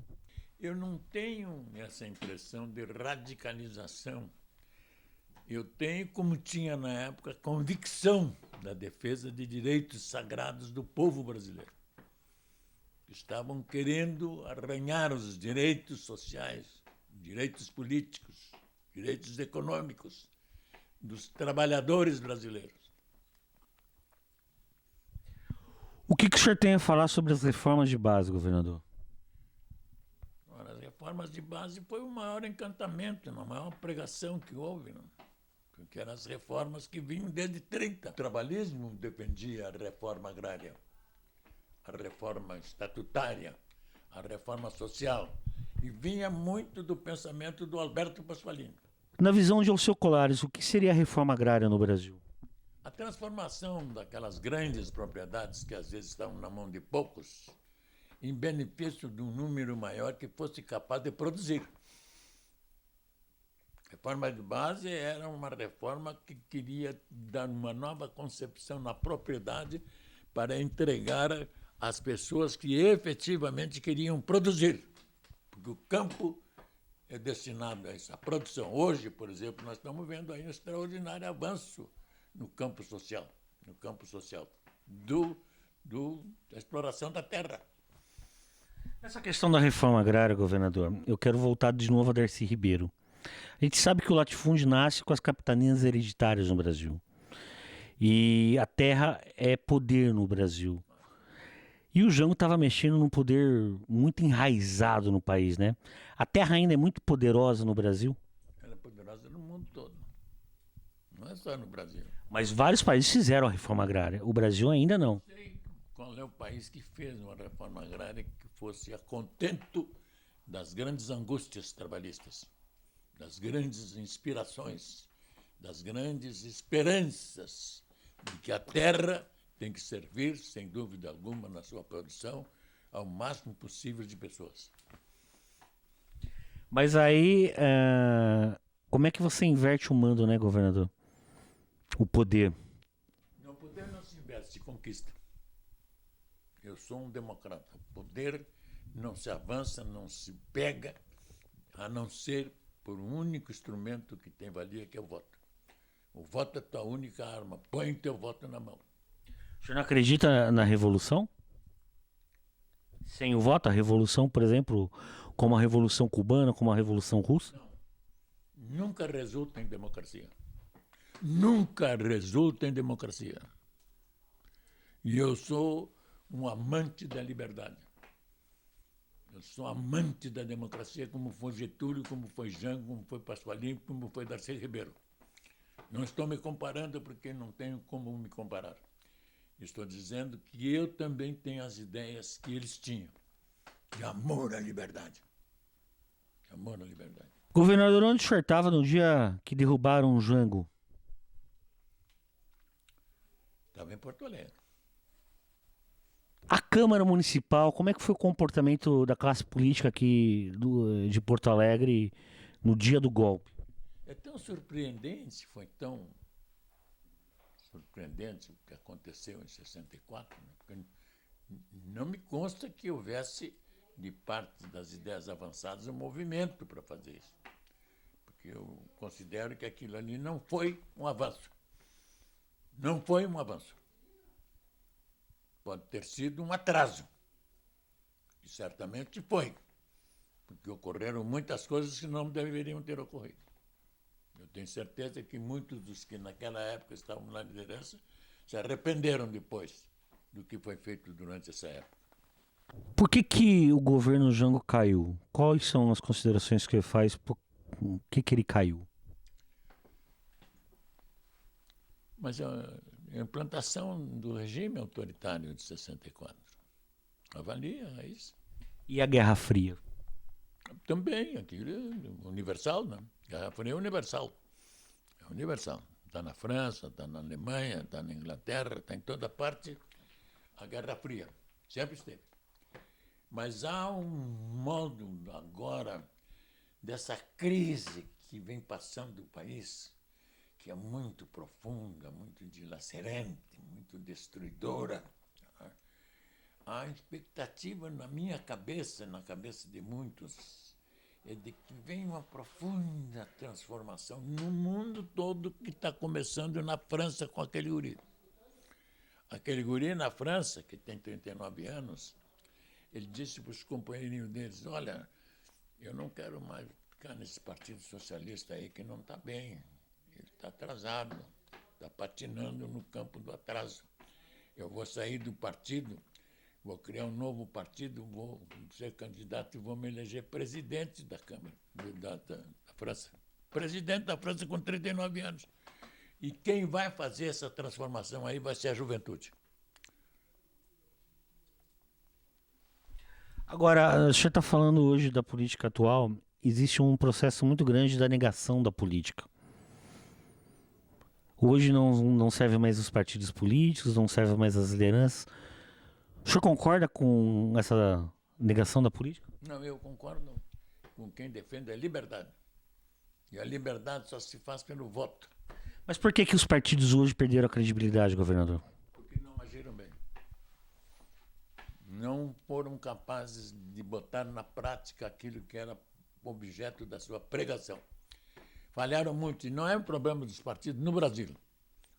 Eu não tenho essa impressão de radicalização. Eu tenho, como tinha na época, convicção da defesa de direitos sagrados do povo brasileiro. Estavam querendo arranhar os direitos sociais, direitos políticos, direitos econômicos dos trabalhadores brasileiros. O que o senhor tem a falar sobre as reformas de base, governador? Ora, as reformas de base foi o maior encantamento, a maior pregação que houve, não? Porque eram as reformas que vinham desde 30. O trabalhismo defendia a reforma agrária, a reforma estatutária, a reforma social, e vinha muito do pensamento do Alberto Pasqualini. Na visão de Alceu Colares, o que seria a reforma agrária no Brasil? A transformação daquelas grandes propriedades que às vezes estavam na mão de poucos, em benefício de um número maior que fosse capaz de produzir. A reforma de base era uma reforma que queria dar uma nova concepção na propriedade para entregar às pessoas que efetivamente queriam produzir. Porque o campo é destinado a essa produção. Hoje, por exemplo, nós estamos vendo aí um extraordinário avanço no campo social da exploração da terra. Essa questão da reforma agrária, governador, eu quero voltar de novo a Darcy Ribeiro. A gente sabe que o latifúndio nasce com as capitanias hereditárias no Brasil. E a terra é poder no Brasil. E o Jango estava mexendo num poder muito enraizado no país, né? A terra ainda é muito poderosa no Brasil? Ela é poderosa no mundo todo. Não é só no Brasil. Mas vários países fizeram a reforma agrária. O Brasil ainda não. Não sei qual é o país que fez uma reforma agrária que fosse a contento das grandes angústias trabalhistas, das grandes inspirações, das grandes esperanças de que a terra tem que servir, sem dúvida alguma, na sua produção, ao máximo possível de pessoas. Mas aí, como é que você inverte o mando, né, governador? O poder. O poder não se inverte, se conquista. Eu sou um democrata. O poder não se avança, não se pega, a não ser por um único instrumento que tem valia, que é o voto. O voto é a tua única arma. Põe o teu voto na mão. O senhor não acredita na revolução? Sem o voto, a revolução, por exemplo, como a Revolução Cubana, como a Revolução Russa? Não. Nunca resulta em democracia. Nunca resulta em democracia. E eu sou um amante da liberdade. Eu sou amante da democracia, como foi Getúlio, como foi Jango, como foi Pasqualini, como foi Darcy Ribeiro. Não estou me comparando porque não tenho como me comparar. Estou dizendo que eu também tenho as ideias que eles tinham, de amor à liberdade. De amor à liberdade. Governador, onde o senhor estava no dia que derrubaram o Jango? Estava em Porto Alegre. A Câmara Municipal, como é que foi o comportamento da classe política aqui de Porto Alegre no dia do golpe? É tão surpreendente, foi tão surpreendente o que aconteceu em 64, né? Porque não me consta que houvesse, de parte das ideias avançadas, um movimento para fazer isso. Porque eu considero que aquilo ali não foi um avanço. Não foi um avanço. Pode ter sido um atraso. E certamente foi. Porque ocorreram muitas coisas que não deveriam ter ocorrido. Eu tenho certeza que muitos dos que naquela época estavam na liderança se arrependeram depois do que foi feito durante essa época. Por que que o governo Jango caiu? Quais são as considerações que ele faz? Por que ele caiu? Mas a implantação do regime autoritário de 64 avalia isso. E a Guerra Fria? Também, aquilo é universal, né? Guerra Fria é universal. É universal. Está na França, está na Alemanha, está na Inglaterra, está em toda parte a Guerra Fria. Sempre esteve. Mas há um modo agora dessa crise que vem passando o país, que é muito profunda, muito dilacerante, muito destruidora. A expectativa na minha cabeça, na cabeça de muitos, é de que vem uma profunda transformação no mundo todo que está começando na França com aquele guri. Aquele guri na França, que tem 39 anos, ele disse para os companheirinhos deles, olha, eu não quero mais ficar nesse Partido Socialista aí que não está bem. Ele está atrasado, está patinando no campo do atraso. Eu vou sair do partido, vou criar um novo partido, vou ser candidato e vou me eleger presidente da Câmara da França. Presidente da França com 39 anos. E quem vai fazer essa transformação aí vai ser a juventude. Agora, o senhor está falando hoje da política atual, existe um processo muito grande da negação da política. Hoje não serve mais os partidos políticos, não serve mais as lideranças. O senhor concorda com essa negação da política? Não, eu concordo com quem defende a liberdade. E a liberdade só se faz pelo voto. Mas por que que os partidos hoje perderam a credibilidade, governador? Porque não agiram bem. Não foram capazes de botar na prática aquilo que era objeto da sua pregação. Falharam muito, e não é um problema dos partidos no Brasil.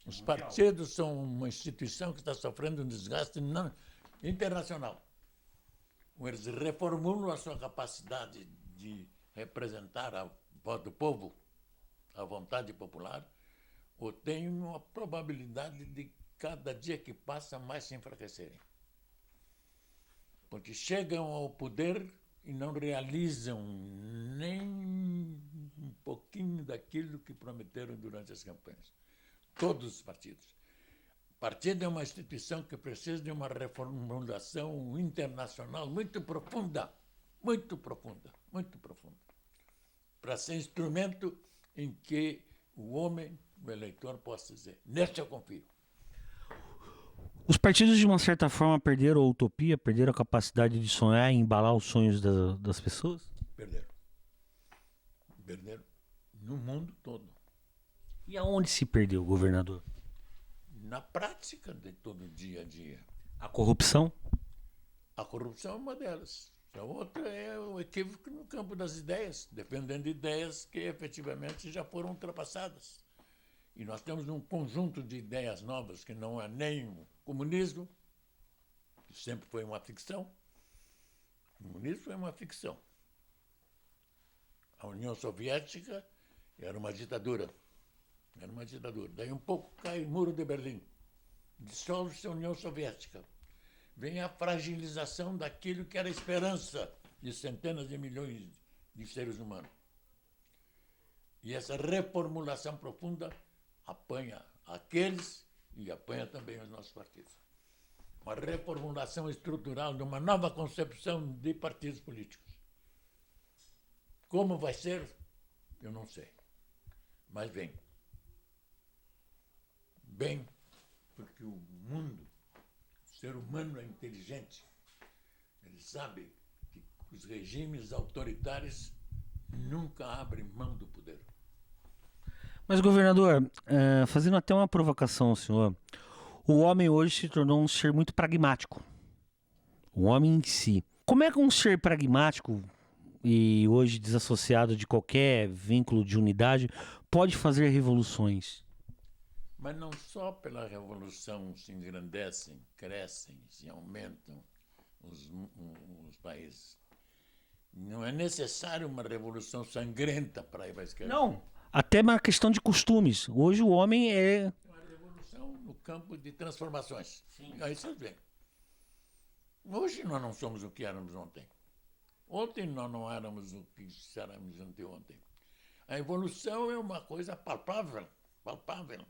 Os partidos são uma instituição que está sofrendo um desgaste internacional. Eles reformulam a sua capacidade de representar a voz do povo, a vontade popular, ou têm uma probabilidade de, cada dia que passa, mais se enfraquecerem. Porque chegam ao poder e não realizam nem um pouquinho daquilo que prometeram durante as campanhas. Todos os partidos. O partido é uma instituição que precisa de uma reformulação internacional muito profunda, muito profunda, muito profunda, para ser instrumento em que o homem, o eleitor, possa dizer, neste eu confio. Os partidos, de uma certa forma, perderam a utopia, perderam a capacidade de sonhar e embalar os sonhos das pessoas? Perderam. Perderam no mundo todo. E aonde se perdeu, governador? Na prática de todo dia a dia. A corrupção? A corrupção é uma delas. A outra é o equívoco no campo das ideias, dependendo de ideias que efetivamente já foram ultrapassadas. E nós temos um conjunto de ideias novas que não é nem o comunismo, que sempre foi uma ficção. O comunismo foi uma ficção. A União Soviética era uma ditadura. Era uma ditadura. Daí um pouco cai o Muro de Berlim. Dissolve-se a União Soviética. Vem a fragilização daquilo que era a esperança de centenas de milhões de seres humanos. E essa reformulação profunda apanha aqueles e apanha também os nossos partidos. Uma reformulação estrutural de uma nova concepção de partidos políticos. Como vai ser? Eu não sei. Mas vem. Bem, porque o mundo ser humano é inteligente. Ele sabe que os regimes autoritários nunca abrem mão do poder. Mas, governador, fazendo até uma provocação ao senhor, o homem hoje se tornou um ser muito pragmático. O homem em si. Como é que um ser pragmático e hoje desassociado de qualquer vínculo de unidade pode fazer revoluções? Mas não só pela revolução se engrandecem, crescem, se aumentam os países. Não é necessário uma revolução sangrenta para ir para a esquerda. Não, até uma questão de costumes. Hoje o homem é... Uma revolução no campo de transformações. Sim. Aí vocês veem. Hoje nós não somos o que éramos ontem. Ontem nós não éramos o que éramos anteontem. A evolução é uma coisa palpável, palpável.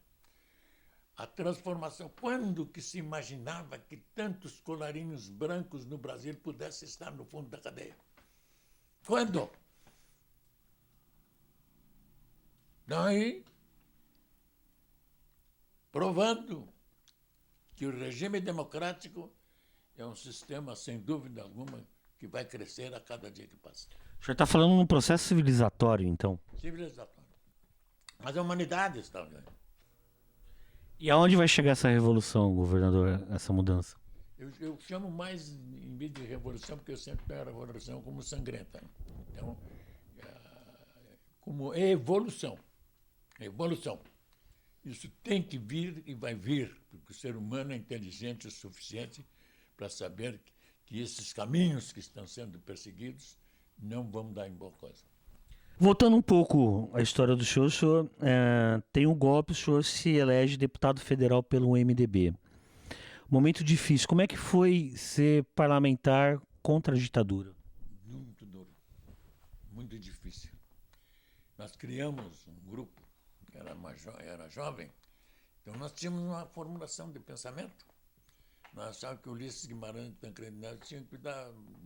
A transformação. Quando que se imaginava que tantos colarinhos brancos no Brasil pudessem estar no fundo da cadeia? Quando? Daí, provando que o regime democrático é um sistema, sem dúvida alguma, que vai crescer a cada dia que passa. O senhor está falando num processo civilizatório, então. Civilizatório. Mas a humanidade está ganhando. E aonde vai chegar essa revolução, governador, essa mudança? Eu chamo mais, em vez de revolução, porque eu sempre pego a revolução como sangrenta. Então, como evolução. Evolução. Isso tem que vir e vai vir, porque o ser humano é inteligente o suficiente para saber que esses caminhos que estão sendo perseguidos não vão dar em boa coisa. Voltando um pouco à história do senhor, tem um golpe, o senhor se elege deputado federal pelo MDB. Momento difícil. Como é que foi ser parlamentar contra a ditadura? Muito duro. Muito difícil. Nós criamos um grupo, que era jovem, então nós tínhamos uma formulação de pensamento. Nós achávamos que o Ulisses Guimarães e Tancredo Neves tinham que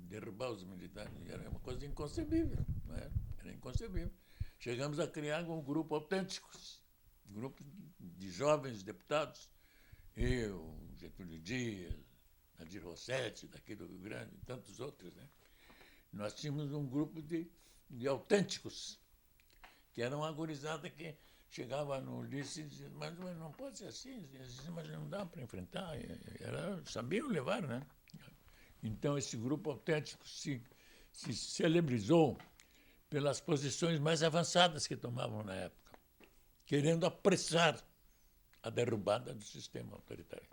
derrubar os militares. Era uma coisa inconcebível. Não é? Era inconcebível. Chegamos a criar um grupo autênticos, um grupo de jovens deputados, eu, Getúlio Dias, Nadir Rossetti, daqui do Rio Grande, e tantos outros. Né? Nós tínhamos um grupo de autênticos, que era uma gurizada que chegava no Ulisses e dizia, mas não pode ser assim, mas não dá para enfrentar. Sabiam levar, né? Então, esse grupo autêntico se celebrizou pelas posições mais avançadas que tomavam na época, querendo apressar a derrubada do sistema autoritário.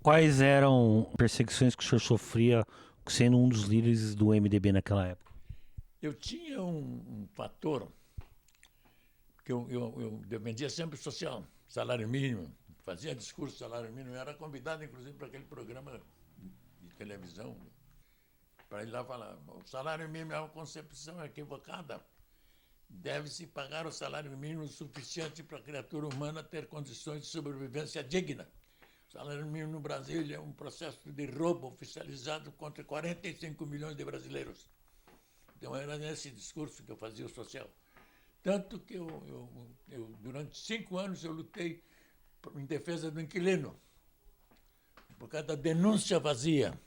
Quais eram perseguições que o senhor sofria sendo um dos líderes do MDB naquela época? Eu tinha um fator que eu defendia sempre social, salário mínimo, fazia discurso de salário mínimo, eu era convidado, inclusive, para aquele programa de televisão, para ir lá falar, o salário mínimo é uma concepção equivocada, deve-se pagar o salário mínimo suficiente para a criatura humana ter condições de sobrevivência digna. O salário mínimo no Brasil é um processo de roubo oficializado contra 45 milhões de brasileiros. Então, era nesse discurso que eu fazia o social. Tanto que durante 5 anos, eu lutei em defesa do inquilino, por causa da denúncia vazia.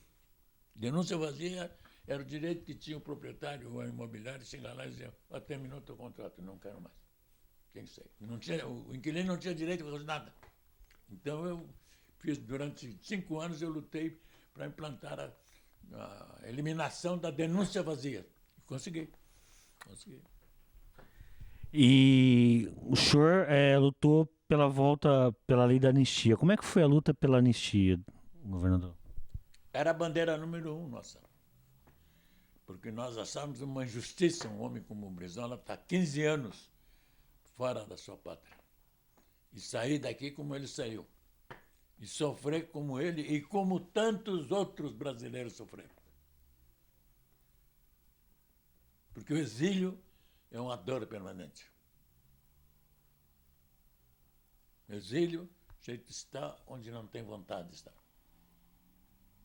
Denúncia vazia era o direito que tinha o proprietário ou a imobiliária chegar lá e dizer, terminou teu contrato, não quero mais. Quem sei? O inquilino não tinha direito a fazer nada. Então, eu fiz, durante 5 anos, eu lutei para implantar a eliminação da denúncia vazia. Consegui. E o senhor lutou pela lei da anistia. Como é que foi a luta pela anistia, governador? Era a bandeira número 1 nossa. Porque nós achávamos uma injustiça um homem como o Brizola estar 15 anos fora da sua pátria. E sair daqui como ele saiu. E sofrer como ele e como tantos outros brasileiros sofreram. Porque o exílio é uma dor permanente. O exílio, o jeito está onde não tem vontade de estar.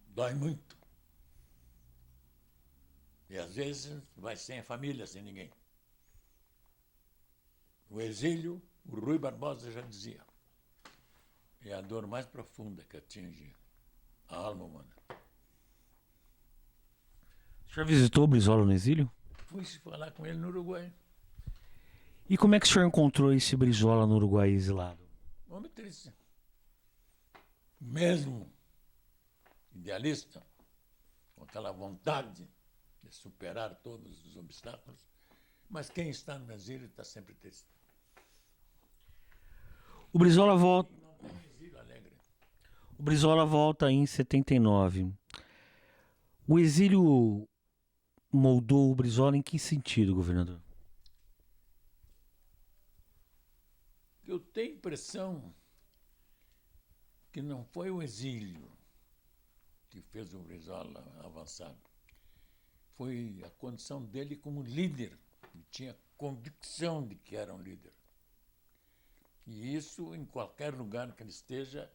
Dói muito. E às vezes vai sem a família, sem ninguém. O exílio, o Rui Barbosa já dizia, é a dor mais profunda que atinge a alma humana. O senhor visitou o Brizola no exílio? Fui falar com ele no Uruguai. E como é que o senhor encontrou esse Brizola no Uruguai exilado? Homem triste. Mesmo idealista, com aquela vontade de superar todos os obstáculos, mas quem está no exílio está sempre triste. O Brizola volta. Não tem exílio alegre. O Brizola volta em 79. O exílio moldou o Brizola em que sentido, governador? Eu tenho a impressão que não foi o exílio que fez o Brizola avançar. Foi a condição dele como líder. Ele tinha convicção de que era um líder. E isso, em qualquer lugar que ele esteja,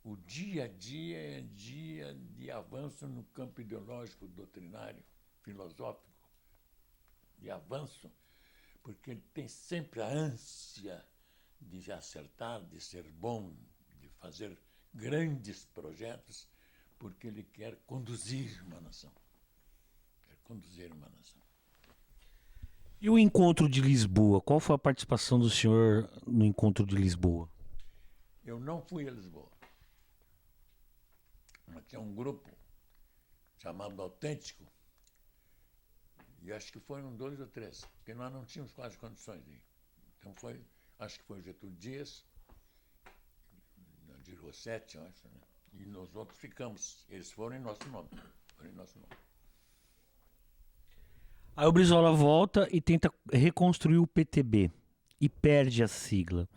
o dia a dia é dia de avanço no campo ideológico, doutrinário, filosófico, de avanço, porque ele tem sempre a ânsia de acertar, de ser bom, de fazer grandes projetos, porque ele quer conduzir uma nação. Quer conduzir uma nação. E o encontro de Lisboa? Qual foi a participação do senhor no encontro de Lisboa? Eu não fui a Lisboa. Mas tinha um grupo chamado Autêntico, e acho que foram 2 ou 3, porque nós não tínhamos quase condições de ir. Então foi, acho que foi o Getúlio Dias, de Rossetti, eu acho, né? E nós outros ficamos. Eles foram em nosso nome. Foram em nosso nome. Aí o Brizola volta e tenta reconstruir o PTB e perde a sigla.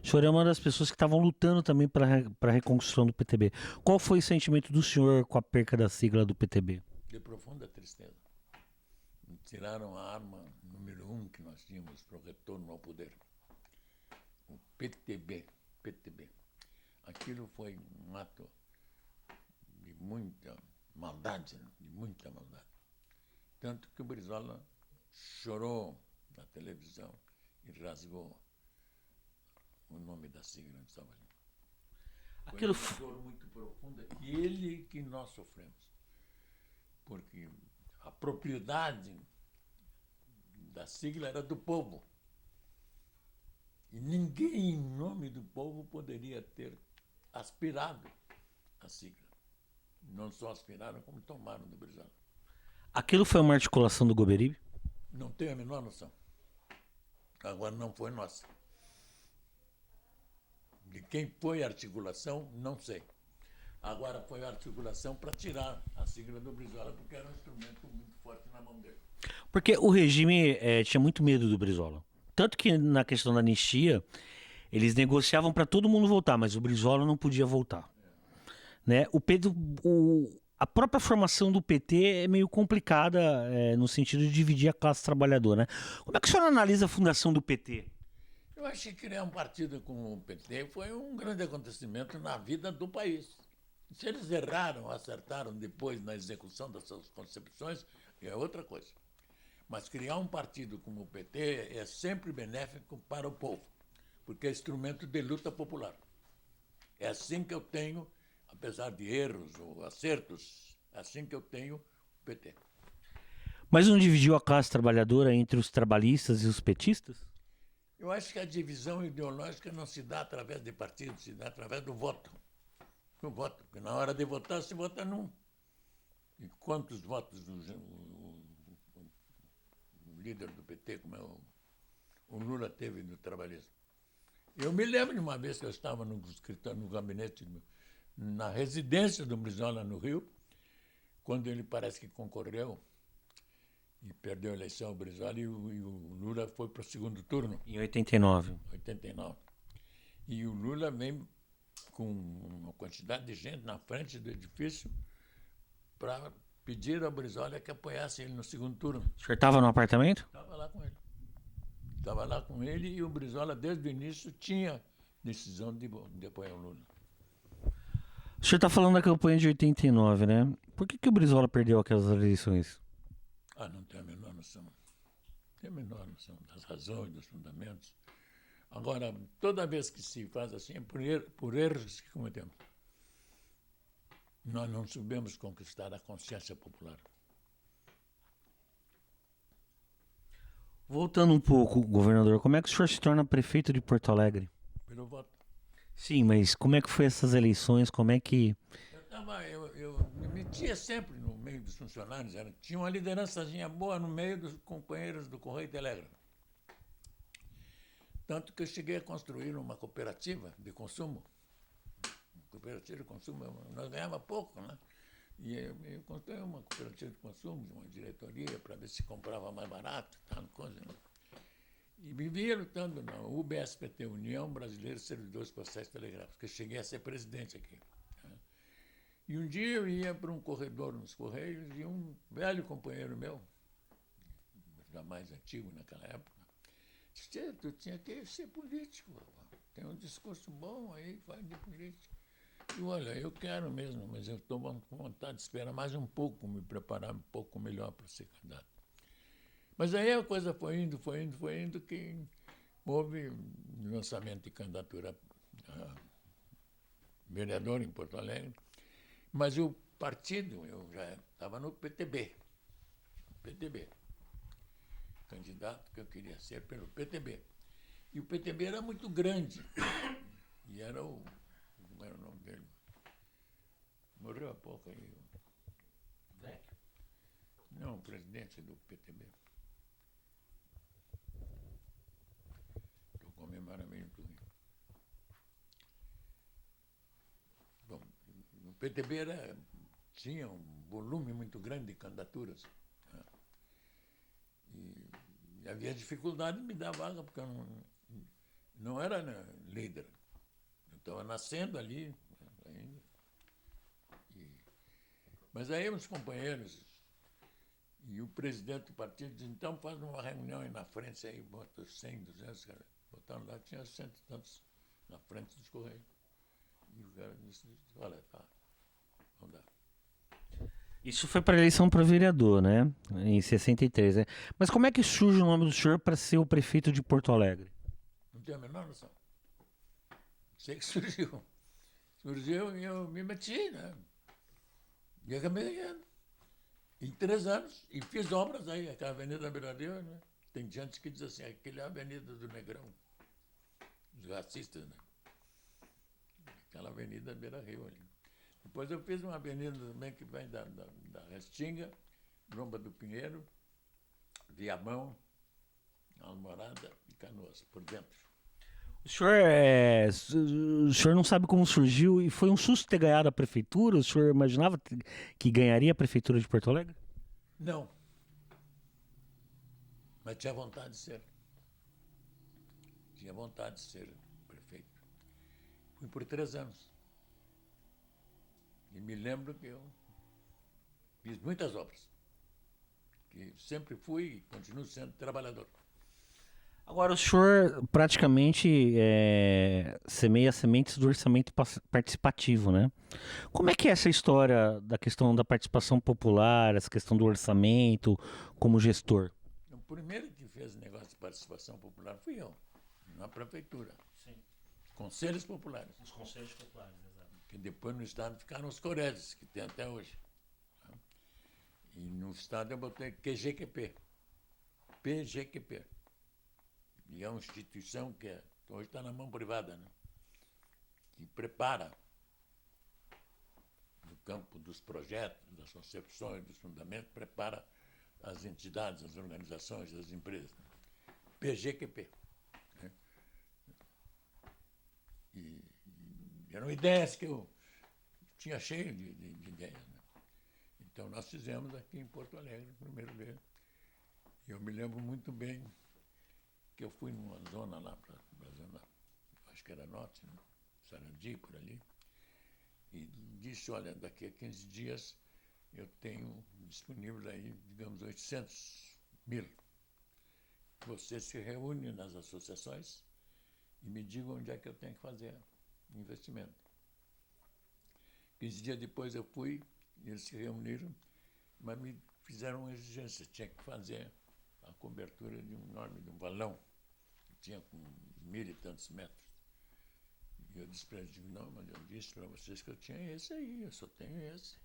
O senhor é uma das pessoas que estavam lutando também para a reconstrução do PTB. Qual foi o sentimento do senhor com a perca da sigla do PTB? De profunda tristeza. Tiraram a arma número 1 que nós tínhamos para o retorno ao poder. O PTB. PTB. Aquilo foi um ato de muita maldade, né? De muita maldade. Tanto que o Brizola chorou na televisão e rasgou o nome da sigla onde estava ali. Aquilo Foi uma dor muito profunda e ele que nós sofremos. Porque a propriedade da sigla era do povo. E ninguém, em nome do povo, poderia ter aspirado a sigla. Não só aspiraram, como tomaram do Brizola. Aquilo foi uma articulação do Goberibe? Não tenho a menor noção. Agora não foi nossa. De quem foi a articulação, não sei. Agora foi a articulação para tirar a sigla do Brizola, porque era um instrumento muito forte na mão dele. Porque o regime tinha muito medo do Brizola. Tanto que na questão da anistia, eles negociavam para todo mundo voltar, mas o Brizola não podia voltar. Né? A própria formação do PT é meio complicada no sentido de dividir a classe trabalhadora. Né? Como é que o senhor analisa a fundação do PT? Eu acho que criar um partido como o PT foi um grande acontecimento na vida do país. Se eles erraram, acertaram depois na execução das suas concepções, é outra coisa. Mas criar um partido como o PT é sempre benéfico para o povo, porque é instrumento de luta popular. É assim que eu tenho, apesar de erros ou acertos, é assim que eu tenho o PT. Mas não dividiu a classe trabalhadora entre os trabalhistas e os petistas? Eu acho que a divisão ideológica não se dá através de partidos, se dá através do voto. Do voto, porque na hora de votar, se vota num. E quantos votos o líder do PT, como é o Lula, teve no trabalhismo? Eu me lembro de uma vez que eu estava no escritório, no gabinete, na residência do Brizola, no Rio, quando ele parece que concorreu e perdeu a eleição, o Brizola, e o Lula foi para o segundo turno. Em 89. 89. E o Lula vem com uma quantidade de gente na frente do edifício para pedir ao Brizola que apoiasse ele no segundo turno. O senhor estava no apartamento? Estava lá com ele. Estava lá com ele e o Brizola, desde o início, tinha decisão de apoiar o Lula. O senhor está falando da campanha de 89, né? Por que o Brizola perdeu aquelas eleições? Não tenho a menor noção. Não tenho a menor noção das razões, dos fundamentos. Agora, toda vez que se faz assim, é por erros que cometemos. nós não soubemos conquistar a consciência popular. Voltando um pouco, governador, como é que o senhor se torna prefeito de Porto Alegre? Pelo voto. Sim, mas como é que foi essas eleições? Como é que... Eu me metia sempre no meio dos funcionários. Tinha uma liderançazinha boa no meio dos companheiros do Correio e Telégrafo. Tanto que eu cheguei a construir uma cooperativa de consumo. Cooperativa de consumo, nós ganhávamos pouco, né? E eu construí uma cooperativa de consumo, uma diretoria, para ver se comprava mais barato, tal coisa, né? E vivia lutando na UBSPT, União Brasileira de Servidores Postais e Telegráficos, que eu cheguei a ser presidente aqui. Né? E um dia eu ia para um corredor nos Correios e um velho companheiro meu, já mais antigo naquela época, disse: tu tinha que ser político, tem um discurso bom aí, faz de política. E olha, eu quero mesmo, mas eu estou com vontade de esperar mais um pouco, me preparar um pouco melhor para ser candidato. Mas aí a coisa foi indo, que houve lançamento de candidatura a vereador em Porto Alegre, mas o partido, eu já estava no PTB, candidato que eu queria ser pelo PTB. E o PTB era muito grande, e era o... Como era o nome dele? Morreu há pouco aí. Não, o presidente do PTB. Estou com a memória meio tudo. Bom, o PTB tinha um volume muito grande de candidaturas. Né? E havia dificuldade de me dar vaga, porque eu não era, né, líder. Eu estava nascendo ali ainda. Mas aí os companheiros e o presidente do partido disse: então faz uma reunião aí na frente, aí bota 100, 200 caras. Botaram lá, tinha 100 e tantos na frente dos Correios. E o cara disse: olha, tá, não dá. Isso foi para a eleição para vereador, né? Em 63, né? Mas como é que surge o nome do senhor para ser o prefeito de Porto Alegre? Não tenho a menor noção. Sei que surgiu. Surgiu e eu me meti, né? E acabei ganhando. Em 3 anos. E fiz obras aí, aquela Avenida Beira-Rio, né? Tem gente que diz assim: aquele é a Avenida do Negrão. Os racistas, né? Aquela Avenida Beira-Rio ali. Depois eu fiz uma avenida também que vem da Restinga, Lomba do Pinheiro, Viamão, Alvorada e Canoas, por dentro. O senhor não sabe como surgiu e foi um susto ter ganhado a prefeitura? O senhor imaginava que ganharia a prefeitura de Porto Alegre? Não. Mas tinha vontade de ser. Tinha vontade de ser prefeito. Fui por 3 anos. E me lembro que eu fiz muitas obras. Que sempre fui e continuo sendo trabalhador. Agora, o senhor praticamente semeia sementes do orçamento participativo, né? Como é que é essa história da questão da participação popular, essa questão do orçamento, como gestor? O primeiro que fez negócio de participação popular fui eu, na prefeitura. Sim. Conselhos populares. Os conselhos populares, exato. Que depois no Estado ficaram os Coreses, que tem até hoje. E no Estado eu botei QGQP. PGQP. E é uma instituição que hoje está na mão privada, né? Que prepara, no campo dos projetos, das concepções, dos fundamentos, prepara as entidades, as organizações, as empresas. PGQP. Né? E eram ideias que eu tinha cheio de ideias. Né? Então nós fizemos aqui em Porto Alegre, o primeiro dele. E eu me lembro muito bem que eu fui numa zona lá, para a zona, acho que era norte, né? Sarandi, por ali, e disse: olha, daqui a 15 dias eu tenho disponível aí, digamos, 800 mil. Você se reúne nas associações e me diga onde é que eu tenho que fazer investimento. 15 dias depois eu fui, e eles se reuniram, mas me fizeram uma exigência: tinha que fazer a cobertura de um valão, que tinha com 1.000 e tantos metros. E eu disse para eles, não, mas eu disse para vocês que eu tinha esse aí, eu só tenho esse.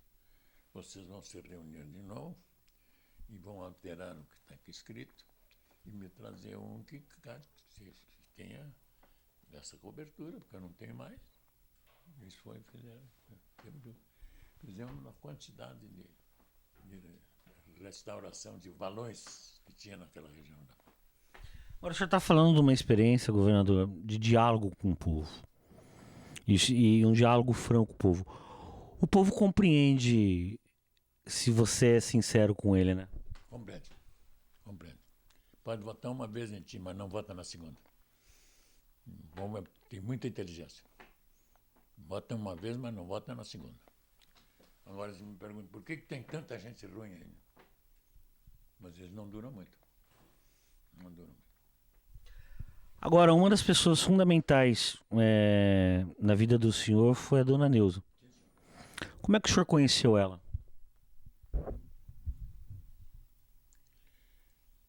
Vocês vão se reunir de novo e vão alterar o que está aqui escrito e me trazer um que tenha essa cobertura, porque eu não tenho mais. Eles foram e fizemos uma quantidade de restauração de valões que tinha naquela região. Agora o senhor está falando de uma experiência, governador, de diálogo com o povo. E um diálogo franco com o povo. O povo compreende se você é sincero com ele, né? Compreende. Pode votar uma vez em ti, mas não vota na segunda. Tem muita inteligência. Vota uma vez, mas não vota na segunda. Agora você me pergunta, por que tem tanta gente ruim ainda? Mas eles não duram muito. Não duram muito. Agora, uma das pessoas fundamentais na vida do senhor foi a dona Neuza. Como é que o senhor conheceu ela?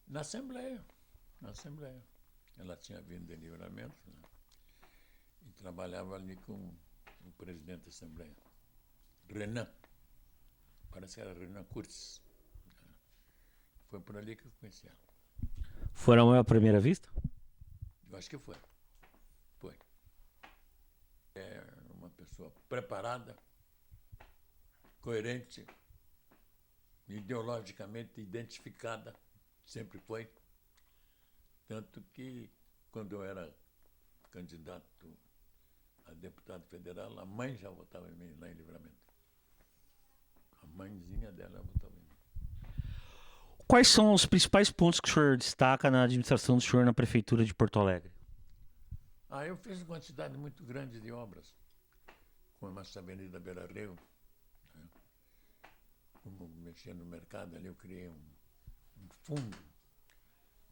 Na Assembleia. Ela tinha vindo de Livramento, né? E trabalhava ali com o presidente da Assembleia, Renan. Parece que era Renan Curtis. Foi por ali que eu conheci ela. Foram à primeira vista? Eu acho que foi. É uma pessoa preparada, coerente, ideologicamente identificada, sempre foi. Tanto que, quando eu era candidato a deputado federal, a mãe já votava em mim lá em Livramento. A mãezinha dela votava em mim. Quais são os principais pontos que o senhor destaca na administração do senhor na Prefeitura de Porto Alegre? Eu fiz uma quantidade muito grande de obras, como essa Avenida Beira Rio, né? Como mexia no mercado ali, eu criei um fundo,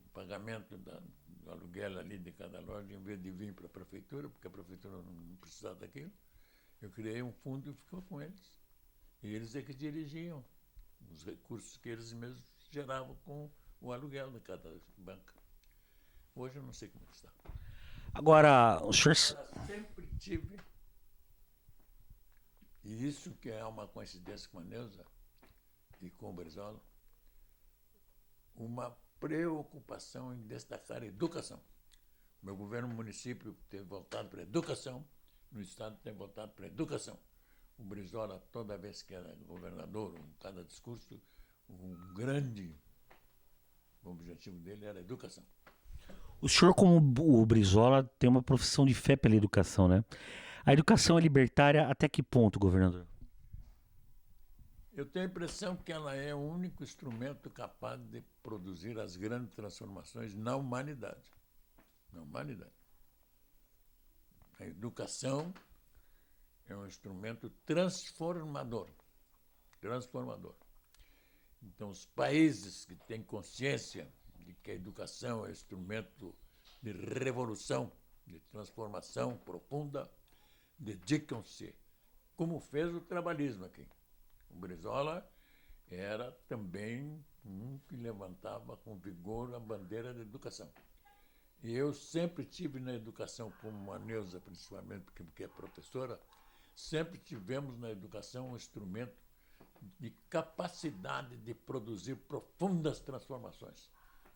um pagamento do aluguel ali de cada loja, em vez de vir para a Prefeitura, porque a Prefeitura não precisava daquilo, eu criei um fundo e ficou com eles. E eles é que dirigiam os recursos que eles mesmos geravam com o aluguel de cada banca. Hoje eu não sei como está. Agora, o senhor... Sempre tive, e isso que é uma coincidência com a Neuza e com o Brizola, uma preocupação em destacar a educação. Meu governo município tem voltado para a educação, no Estado tem voltado para a educação. O Brizola, toda vez que era governador, em cada discurso, um grande objetivo dele era a educação. O senhor, como o Brizola, tem uma profissão de fé pela educação, né? A educação é libertária até que ponto, governador? Eu tenho a impressão que ela é o único instrumento capaz de produzir as grandes transformações na humanidade. Na humanidade. A educação é um instrumento transformador. Transformador. Então, os países que têm consciência de que a educação é um instrumento de revolução, de transformação profunda, dedicam-se, como fez o trabalhismo aqui. O Brizola era também um que levantava com vigor a bandeira da educação. E eu sempre tive na educação, como a Neuza principalmente, porque é professora, sempre tivemos na educação um instrumento de capacidade de produzir profundas transformações,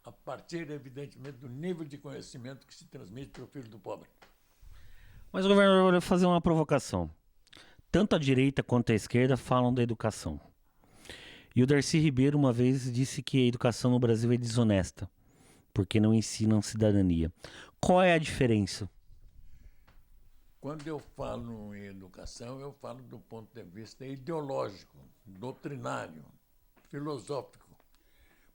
a partir, evidentemente, do nível de conhecimento que se transmite para o filho do pobre. Mas, governador, eu vou fazer uma provocação. Tanto a direita quanto a esquerda falam da educação. E o Darcy Ribeiro uma vez disse que a educação no Brasil é desonesta, porque não ensinam cidadania. Qual é a diferença? Quando eu falo em educação, eu falo do ponto de vista ideológico, doutrinário, filosófico,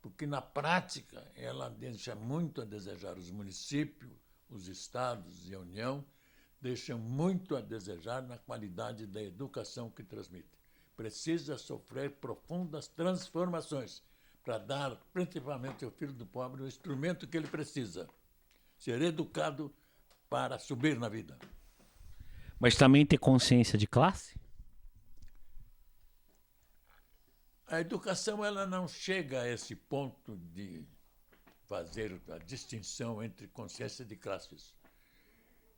porque na prática ela deixa muito a desejar. Os municípios, os estados e a União deixam muito a desejar na qualidade da educação que transmite. Precisa sofrer profundas transformações para dar, principalmente ao filho do pobre, o instrumento que ele precisa, ser educado para subir na vida. Mas também ter consciência de classe? A educação ela não chega a esse ponto de fazer a distinção entre consciência de classes,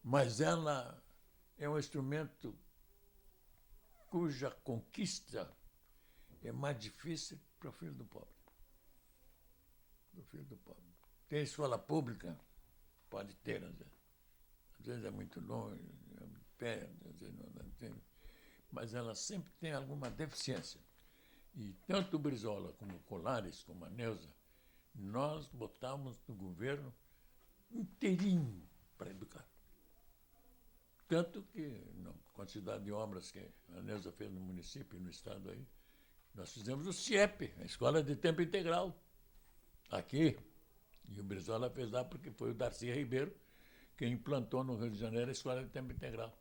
mas ela é um instrumento cuja conquista é mais difícil para o filho do pobre. Para o filho do pobre. Tem escola pública, pode ter, às vezes é muito longe, é pé, às vezes não tem, mas ela sempre tem alguma deficiência. E tanto o Brizola como o Colares, como a Neuza, nós botamos no governo inteirinho para educar. Tanto que, na quantidade de obras que a Neuza fez no município e no estado aí, nós fizemos o CIEP, a Escola de Tempo Integral, aqui. E o Brizola fez lá porque foi o Darcy Ribeiro quem implantou no Rio de Janeiro a Escola de Tempo Integral.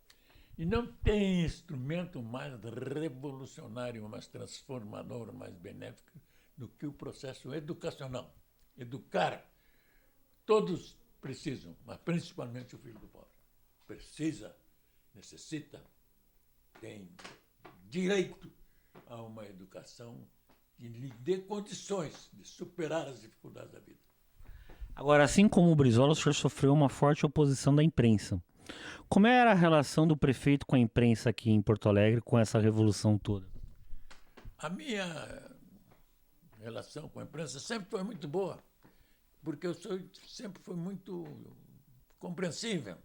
E não tem instrumento mais revolucionário, mais transformador, mais benéfico do que o processo educacional. Educar. Todos precisam, mas principalmente o filho do pobre. Precisa, necessita, tem direito a uma educação que lhe dê condições de superar as dificuldades da vida. Agora, assim como o Brizola, o senhor sofreu uma forte oposição da imprensa. Como era a relação do prefeito com a imprensa aqui em Porto Alegre com essa revolução toda? A minha relação com a imprensa sempre foi muito boa, porque sempre fui muito compreensível.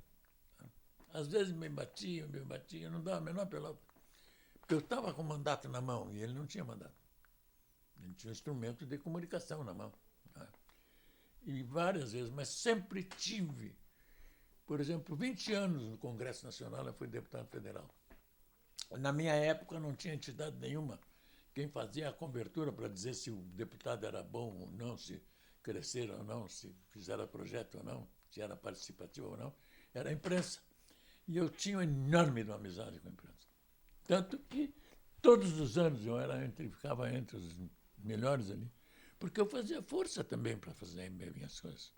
Às vezes me batia, não dava a menor pelota. Porque eu estava com o mandato na mão e ele não tinha mandato. Ele tinha um instrumento de comunicação na mão. Né? E várias vezes, mas sempre tive. Por exemplo, 20 anos no Congresso Nacional eu fui deputado federal. Na minha época não tinha entidade nenhuma. Quem fazia a cobertura para dizer se o deputado era bom ou não, se cresceram ou não, se fizeram projeto ou não, se era participativo ou não, era a imprensa. E eu tinha uma enorme amizade com a imprensa. Tanto que todos os anos eu ficava entre os melhores ali, porque eu fazia força também para fazer minhas coisas.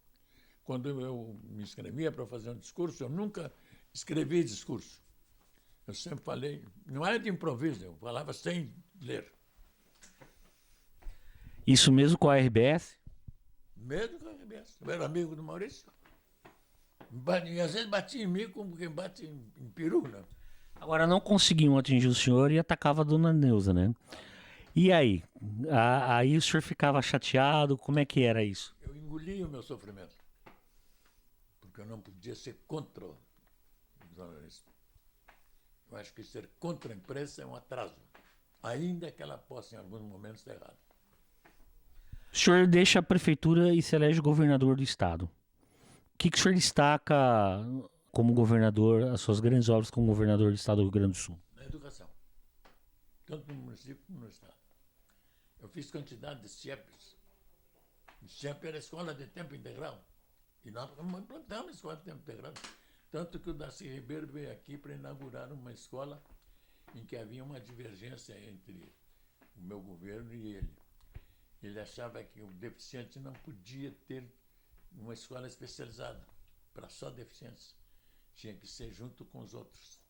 Quando eu me inscrevia para fazer um discurso, eu nunca escrevi discurso. Eu sempre falei, não era de improviso, eu falava sem ler. Isso mesmo com a RBS? Mesmo com a RBS. Eu era amigo do Maurício. E às vezes batia em mim como quem bate em peru, né? Agora, não conseguiam atingir o senhor e atacava a dona Neuza, né? E aí? Aí o senhor ficava chateado? Como é que era isso? Eu engolia o meu sofrimento. Porque eu não podia ser contra os jornalistas. Eu acho que ser contra a imprensa é um atraso. Ainda que ela possa, em alguns momentos, estar errada. O senhor deixa a prefeitura e se elege governador do estado. O que o senhor destaca como governador, as suas grandes obras como governador do estado do Rio Grande do Sul? Na educação. Tanto no município como no estado. Eu fiz quantidade de CIEPs. O CIEP era a escola de tempo integral. E nós implantamos a escola de tempo integral. Tanto que o Darcy Ribeiro veio aqui para inaugurar uma escola em que havia uma divergência entre o meu governo e ele. Ele achava que o deficiente não podia ter uma escola especializada para só deficientes. Tinha que ser junto com os outros.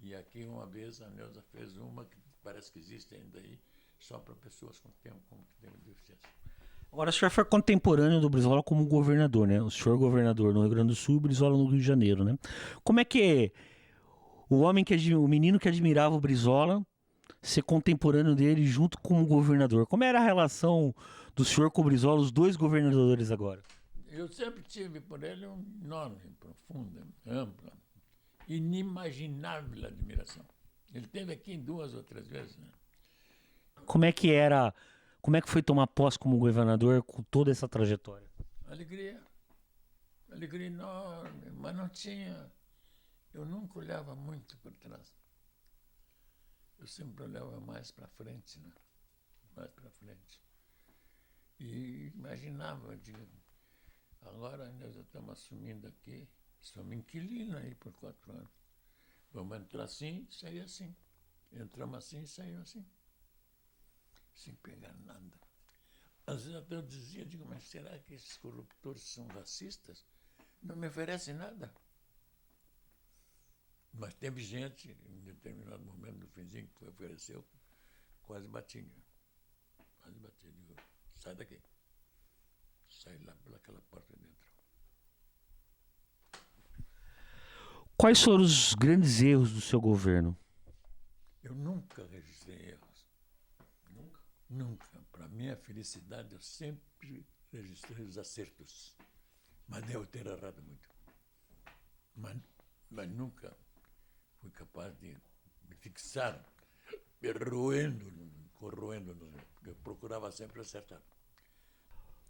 E aqui, uma vez, a Neuza fez uma que parece que existe ainda aí, só para pessoas com que têm deficiência. Agora, o senhor foi contemporâneo do Brizola como governador, né? O senhor governador no Rio Grande do Sul e o Brizola no Rio de Janeiro, né? Como é que o menino que admirava o Brizola ser contemporâneo dele junto com o governador? Como era a relação do senhor com o Brizola, os dois governadores agora? Eu sempre tive por ele uma enorme, profunda, ampla, inimaginável admiração. Ele esteve aqui 2 ou 3 vezes, né? Como é que foi tomar posse como governador com toda essa trajetória? Alegria enorme, mas não tinha. Eu nunca olhava muito para trás. Eu sempre olhava mais para frente, né? Mais para frente. E imaginava, agora nós estamos assumindo aqui, somos inquilinos aí por 4 anos. Vamos entrar assim, sair assim. Entramos assim e saímos assim. Sem pegar nada. Às vezes até eu dizia, mas será que esses corruptores são racistas? Não me oferecem nada. Mas teve gente, em determinado momento do finzinho, que ofereceu, quase batinha. Quase batia. Digo, sai daqui. Sai lá pelaquela porta dentro. Quais foram os grandes erros do seu governo? Eu nunca registrei erros. Nunca? Nunca. Para minha felicidade, eu sempre registrei os acertos. Mas devo ter errado muito. Mas nunca fui capaz de me fixar, corroendo, porque eu procurava sempre acertar.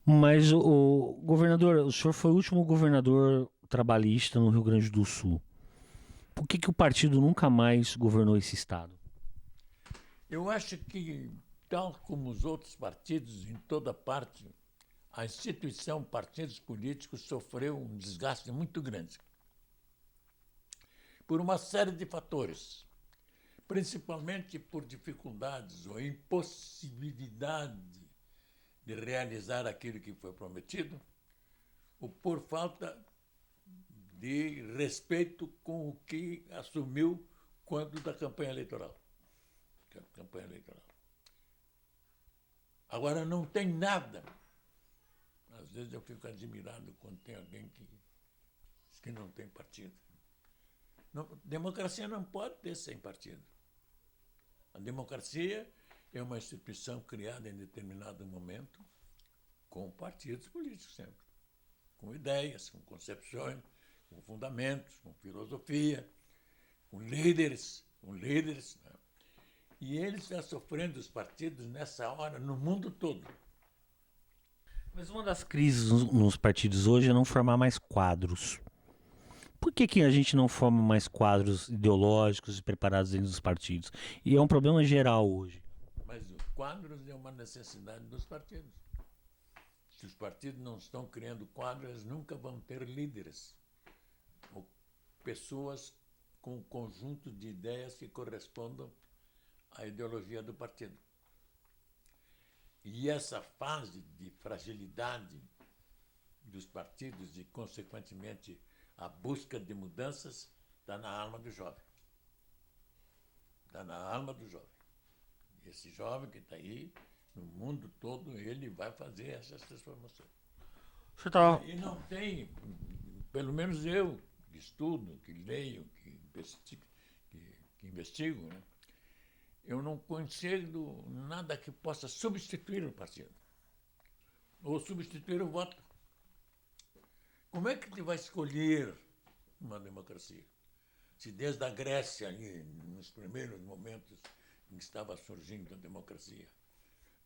Mas o governador, o senhor foi o último governador trabalhista no Rio Grande do Sul. Por que o partido nunca mais governou esse estado? Eu acho que, tal como os outros partidos em toda parte, a instituição partidos políticos sofreu um desgaste muito grande. Por uma série de fatores, principalmente por dificuldades ou impossibilidade de realizar aquilo que foi prometido, ou por falta de respeito com o que assumiu quando da campanha eleitoral. Agora, não tem nada. Às vezes eu fico admirado quando tem alguém que diz que não tem partido. Não, democracia não pode ter sem partido. A democracia é uma instituição criada em determinado momento com partidos políticos sempre, com ideias, com concepções, com fundamentos, com filosofia, com líderes, né? E ele está sofrendo os partidos nessa hora no mundo todo. Mas uma das crises nos partidos hoje é não formar mais quadros. Por que a gente não forma mais quadros ideológicos e preparados dentro dos partidos? E é um problema geral hoje. Mas os quadros é uma necessidade dos partidos. Se os partidos não estão criando quadros, eles nunca vão ter líderes ou pessoas com um conjunto de ideias que correspondam à ideologia do partido. E essa fase de fragilidade dos partidos e, consequentemente, a busca de mudanças está na alma do jovem. Está na alma do jovem. E esse jovem que está aí, no mundo todo, ele vai fazer essas transformações. E não tem, pelo menos eu, que estudo, que leio, que investigo, né? Eu não conheço nada que possa substituir o partido ou substituir o voto. Como é que tu vai escolher uma democracia? Se desde a Grécia, ali, nos primeiros momentos em que estava surgindo a democracia,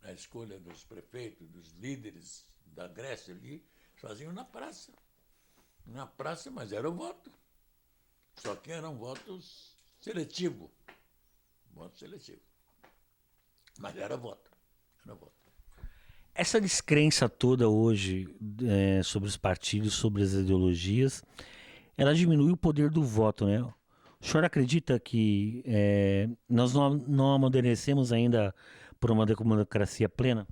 na escolha dos prefeitos, dos líderes da Grécia ali, faziam na praça. Na praça, mas era o voto. Só que eram votos seletivos. Voto seletivo. Mas era voto. Era voto. Essa descrença toda hoje sobre os partidos, sobre as ideologias, ela diminui o poder do voto, né? O senhor acredita que nós não amadurecemos ainda por uma democracia plena?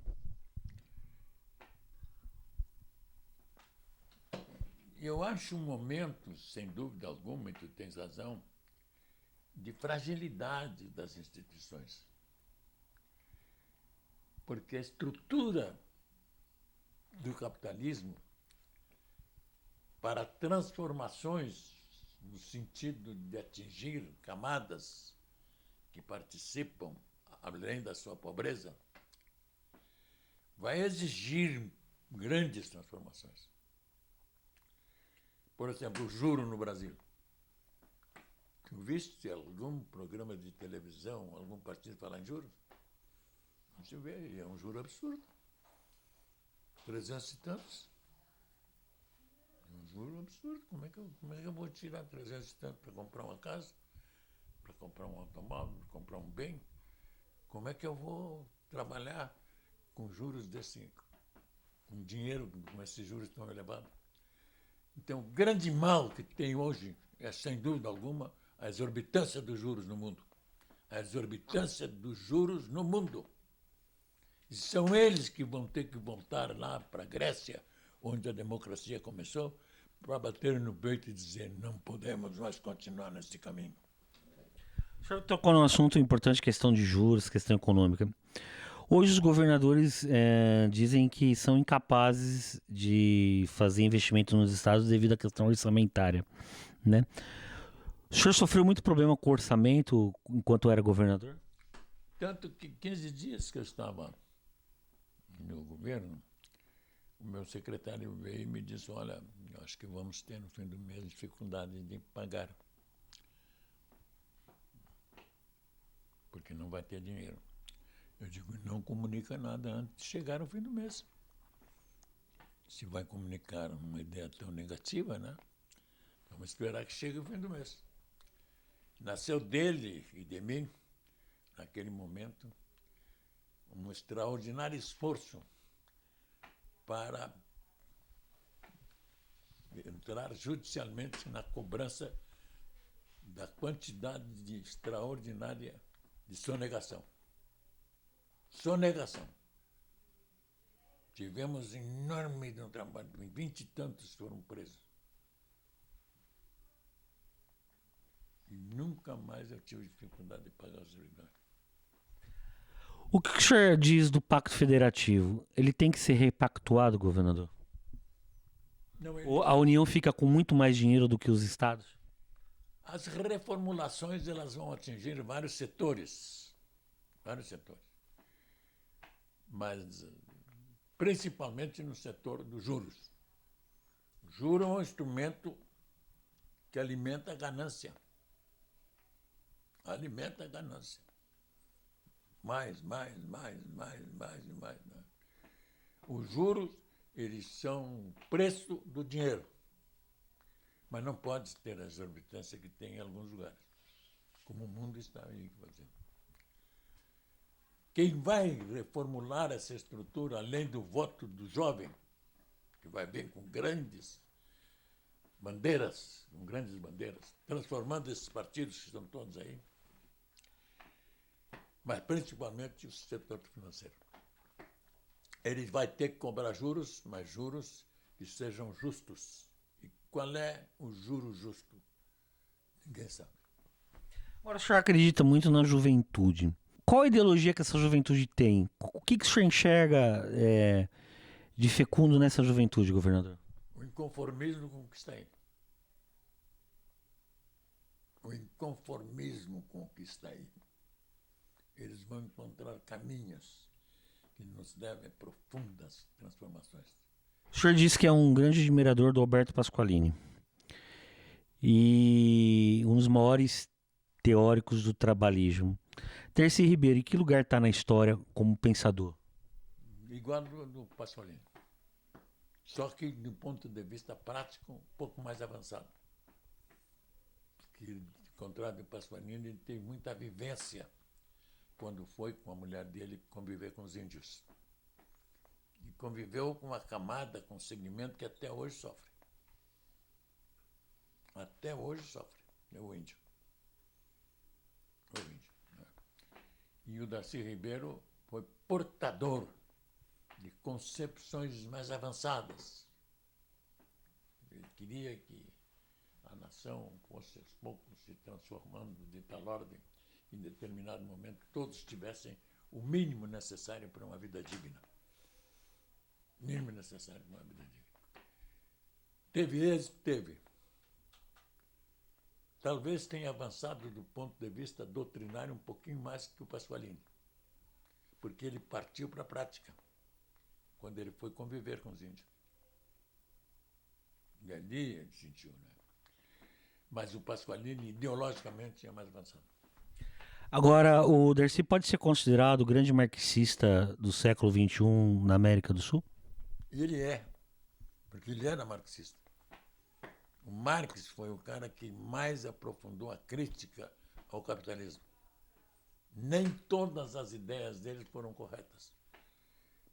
Eu acho um momento, sem dúvida alguma, e tu tens razão, de fragilidade das instituições. Porque a estrutura do capitalismo para transformações no sentido de atingir camadas que participam além da sua pobreza, vai exigir grandes transformações. Por exemplo, o juro no Brasil. Tu viste algum programa de televisão, algum partido falar em juros? Não se vê, é um juro absurdo. 300 e tantos. É um juro absurdo. Como é que eu vou tirar 300 e tantos para comprar uma casa, para comprar um automóvel, para comprar um bem? Como é que eu vou trabalhar com juros desse, com dinheiro, com esses juros tão elevados? Então, o grande mal que tem hoje é, sem dúvida alguma, a exorbitância dos juros no mundo. A exorbitância dos juros no mundo. E são eles que vão ter que voltar lá para a Grécia, onde a democracia começou, para bater no peito e dizer: não podemos mais continuar nesse caminho. O senhor tocou num assunto importante, questão de juros, questão econômica. Hoje os governadores dizem que são incapazes de fazer investimento nos estados devido à questão orçamentária, né? O senhor sofreu muito problema com o orçamento enquanto era governador? Tanto que 15 dias que eu estava no governo, o meu secretário veio e me disse, olha, acho que vamos ter no fim do mês dificuldade de pagar, porque não vai ter dinheiro. Eu digo, não comunica nada antes de chegar ao fim do mês. Se vai comunicar uma ideia tão negativa, né? Vamos esperar que chegue o fim do mês. Nasceu dele e de mim, naquele momento, um extraordinário esforço para entrar judicialmente na cobrança da quantidade extraordinária de sonegação. Sonegação. Tivemos enorme trabalho, 20 e tantos foram presos. E nunca mais eu tive dificuldade de pagar os servidores. O que o senhor diz do Pacto Federativo? Ele tem que ser repactuado, governador? Não, Ou a União fica com muito mais dinheiro do que os estados? as reformulações elas vão atingir vários setores. Vários setores. Mas principalmente no setor dos juros. O juro é um instrumento que alimenta a ganância. Alimenta a ganância. Mais. Os juros, eles são o preço do dinheiro. Mas não pode ter a exorbitância que tem em alguns lugares, como o mundo está aí fazendo. Quem vai reformular essa estrutura, além do voto do jovem, que vai vir com grandes bandeiras, transformando esses partidos que estão todos aí, mas principalmente o setor financeiro. Ele vai ter que cobrar juros, mas juros que sejam justos. E qual é o juro justo? Ninguém sabe. Agora, o senhor acredita muito na juventude. Qual a ideologia que essa juventude tem? O que o senhor enxerga de fecundo nessa juventude, governador? O inconformismo com o que está aí. O inconformismo com o que está aí. Eles vão encontrar caminhos que nos devem a profundas transformações. O senhor disse que é um grande admirador do Alberto Pasqualini e um dos maiores teóricos do trabalhismo. Terci Ribeiro, em que lugar está na história como pensador? Igual do Pasqualini. Só que, do ponto de vista prático, um pouco mais avançado. Porque, ao contrário do Pasqualini, ele tem muita vivência quando foi com a mulher dele conviver com os índios. E conviveu com uma camada, com um segmento que até hoje sofre. Até hoje sofre. É o índio. O índio. E o Darcy Ribeiro foi portador de concepções mais avançadas. Ele queria que a nação fosse aos poucos se transformando de tal ordem, em determinado momento, todos tivessem o mínimo necessário para uma vida digna. O mínimo necessário para uma vida digna. Teve êxito? Teve. Talvez tenha avançado do ponto de vista doutrinário um pouquinho mais que o Pasqualini, porque ele partiu para a prática, quando ele foi conviver com os índios. E ali ele sentiu, né? Mas o Pasqualini, ideologicamente, é mais avançado. Agora, o Darcy pode ser considerado o grande marxista do século XXI na América do Sul? E ele é, porque ele era marxista. O Marx foi o cara que mais aprofundou a crítica ao capitalismo. Nem todas as ideias dele foram corretas,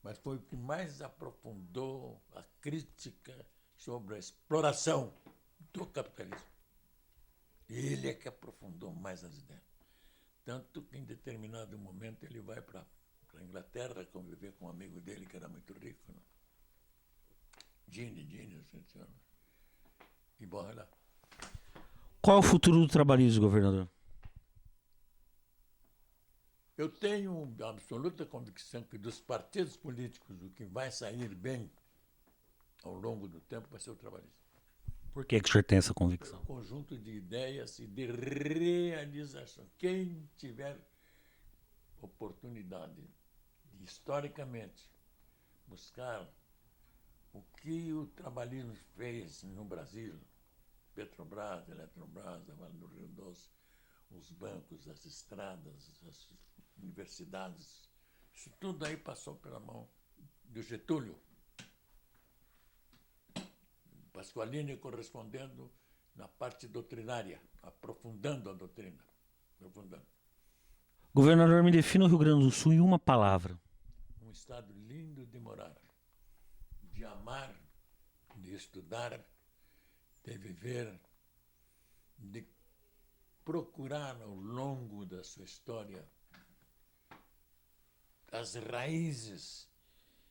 mas foi o que mais aprofundou a crítica sobre a exploração do capitalismo. Ele é que aprofundou mais as ideias. Tanto que, em determinado momento, ele vai para a Inglaterra conviver com um amigo dele que era muito rico. Né? Gini, e morre lá. Qual é o futuro do trabalhismo, governador? Eu tenho absoluta convicção que dos partidos políticos o que vai sair bem ao longo do tempo vai ser o trabalhismo. Por que que o senhor tem essa convicção? Um conjunto de ideias e de realização. Quem tiver oportunidade de, historicamente, buscar o que o trabalhismo fez no Brasil, Petrobras, Eletrobras, Vale do Rio Doce, os bancos, as estradas, as universidades, isso tudo aí passou pela mão do Getúlio. Pasqualini correspondendo na parte doutrinária, aprofundando a doutrina. Aprofundando. Governador, me defina o Rio Grande do Sul em uma palavra. Um estado lindo de morar, de amar, de estudar, de viver, de procurar ao longo da sua história as raízes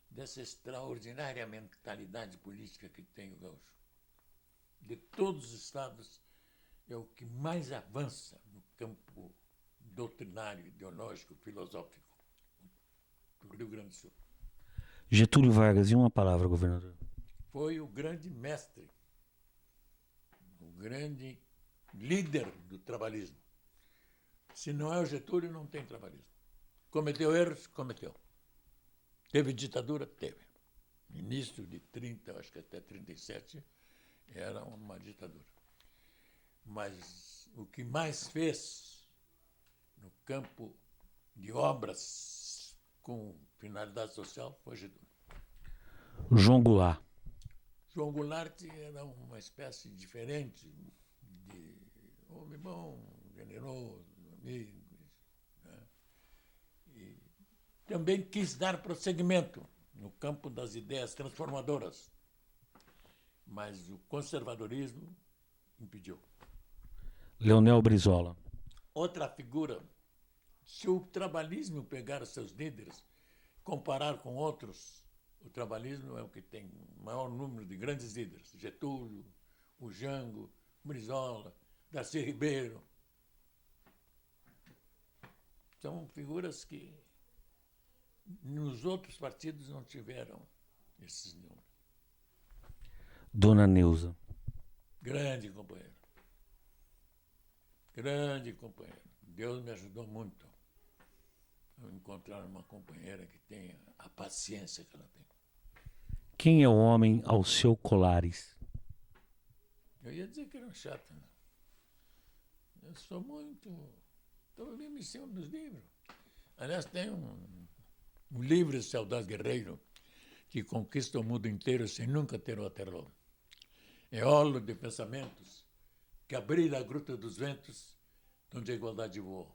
dessa extraordinária mentalidade política que tem o gaúcho. De todos os estados, é o que mais avança no campo doutrinário, ideológico, filosófico do Rio Grande do Sul. Getúlio Vargas, em uma palavra, governador. Foi o grande mestre, o grande líder do trabalhismo. Se não é o Getúlio, não tem trabalhismo. Cometeu erros? Cometeu. Teve ditadura? Teve. No início de 30, acho que até 37, era uma ditadura. Mas o que mais fez no campo de obras com finalidade social foi Getúlio. João Goulart. João Goulart era uma espécie diferente de homem bom, generoso, amigo. Né? E também quis dar prosseguimento no campo das ideias transformadoras, mas o conservadorismo impediu. Leonel Brizola. Outra figura, se o trabalhismo pegar os seus líderes, comparar com outros, o trabalhismo é o que tem o maior número de grandes líderes. Getúlio, o Jango, Brizola, Darcy Ribeiro. São figuras que nos outros partidos não tiveram esses números. Dona Neuza. Grande companheiro. Grande companheiro. Deus me ajudou muito a encontrar uma companheira que tenha a paciência que ela tem. Quem é o homem ao seu Colares? Eu ia dizer que era um chato, né? Eu sou muito... Estou lendo em cima dos livros. Aliás, tem um livro de Saudade Guerreiro que conquista o mundo inteiro sem nunca ter o aterrou. É óleo de pensamentos que abriram a gruta dos ventos, onde a igualdade voou.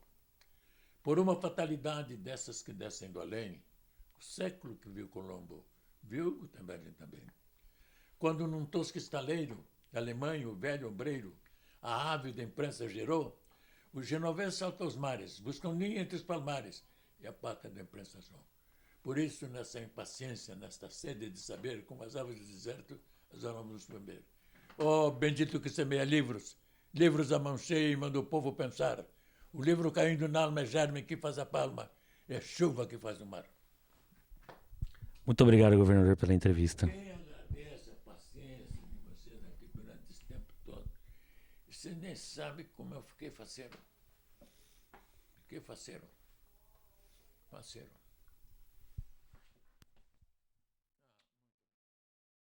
Por uma fatalidade dessas que descem do além, o século que viu Colombo, viu Gutenberg também. Quando num tosco estaleiro da Alemanha, o velho obreiro, a ave da imprensa gerou, o genovês salta aos mares, buscam ninho entre os palmares, e a pata da imprensa achou. Por isso, nessa impaciência, nesta sede de saber, como as aves do deserto, as almas nos beber. Oh, bendito que semeia livros, livros a mão cheia e manda o povo pensar. O livro caindo na alma é germe que faz a palma, é chuva que faz o mar. Muito obrigado, governador, pela entrevista. Quem agradece a paciência de vocês aqui durante esse tempo todo? Você nem sabe como eu fiquei faceiro. Fiquei faceiro. Faceiro.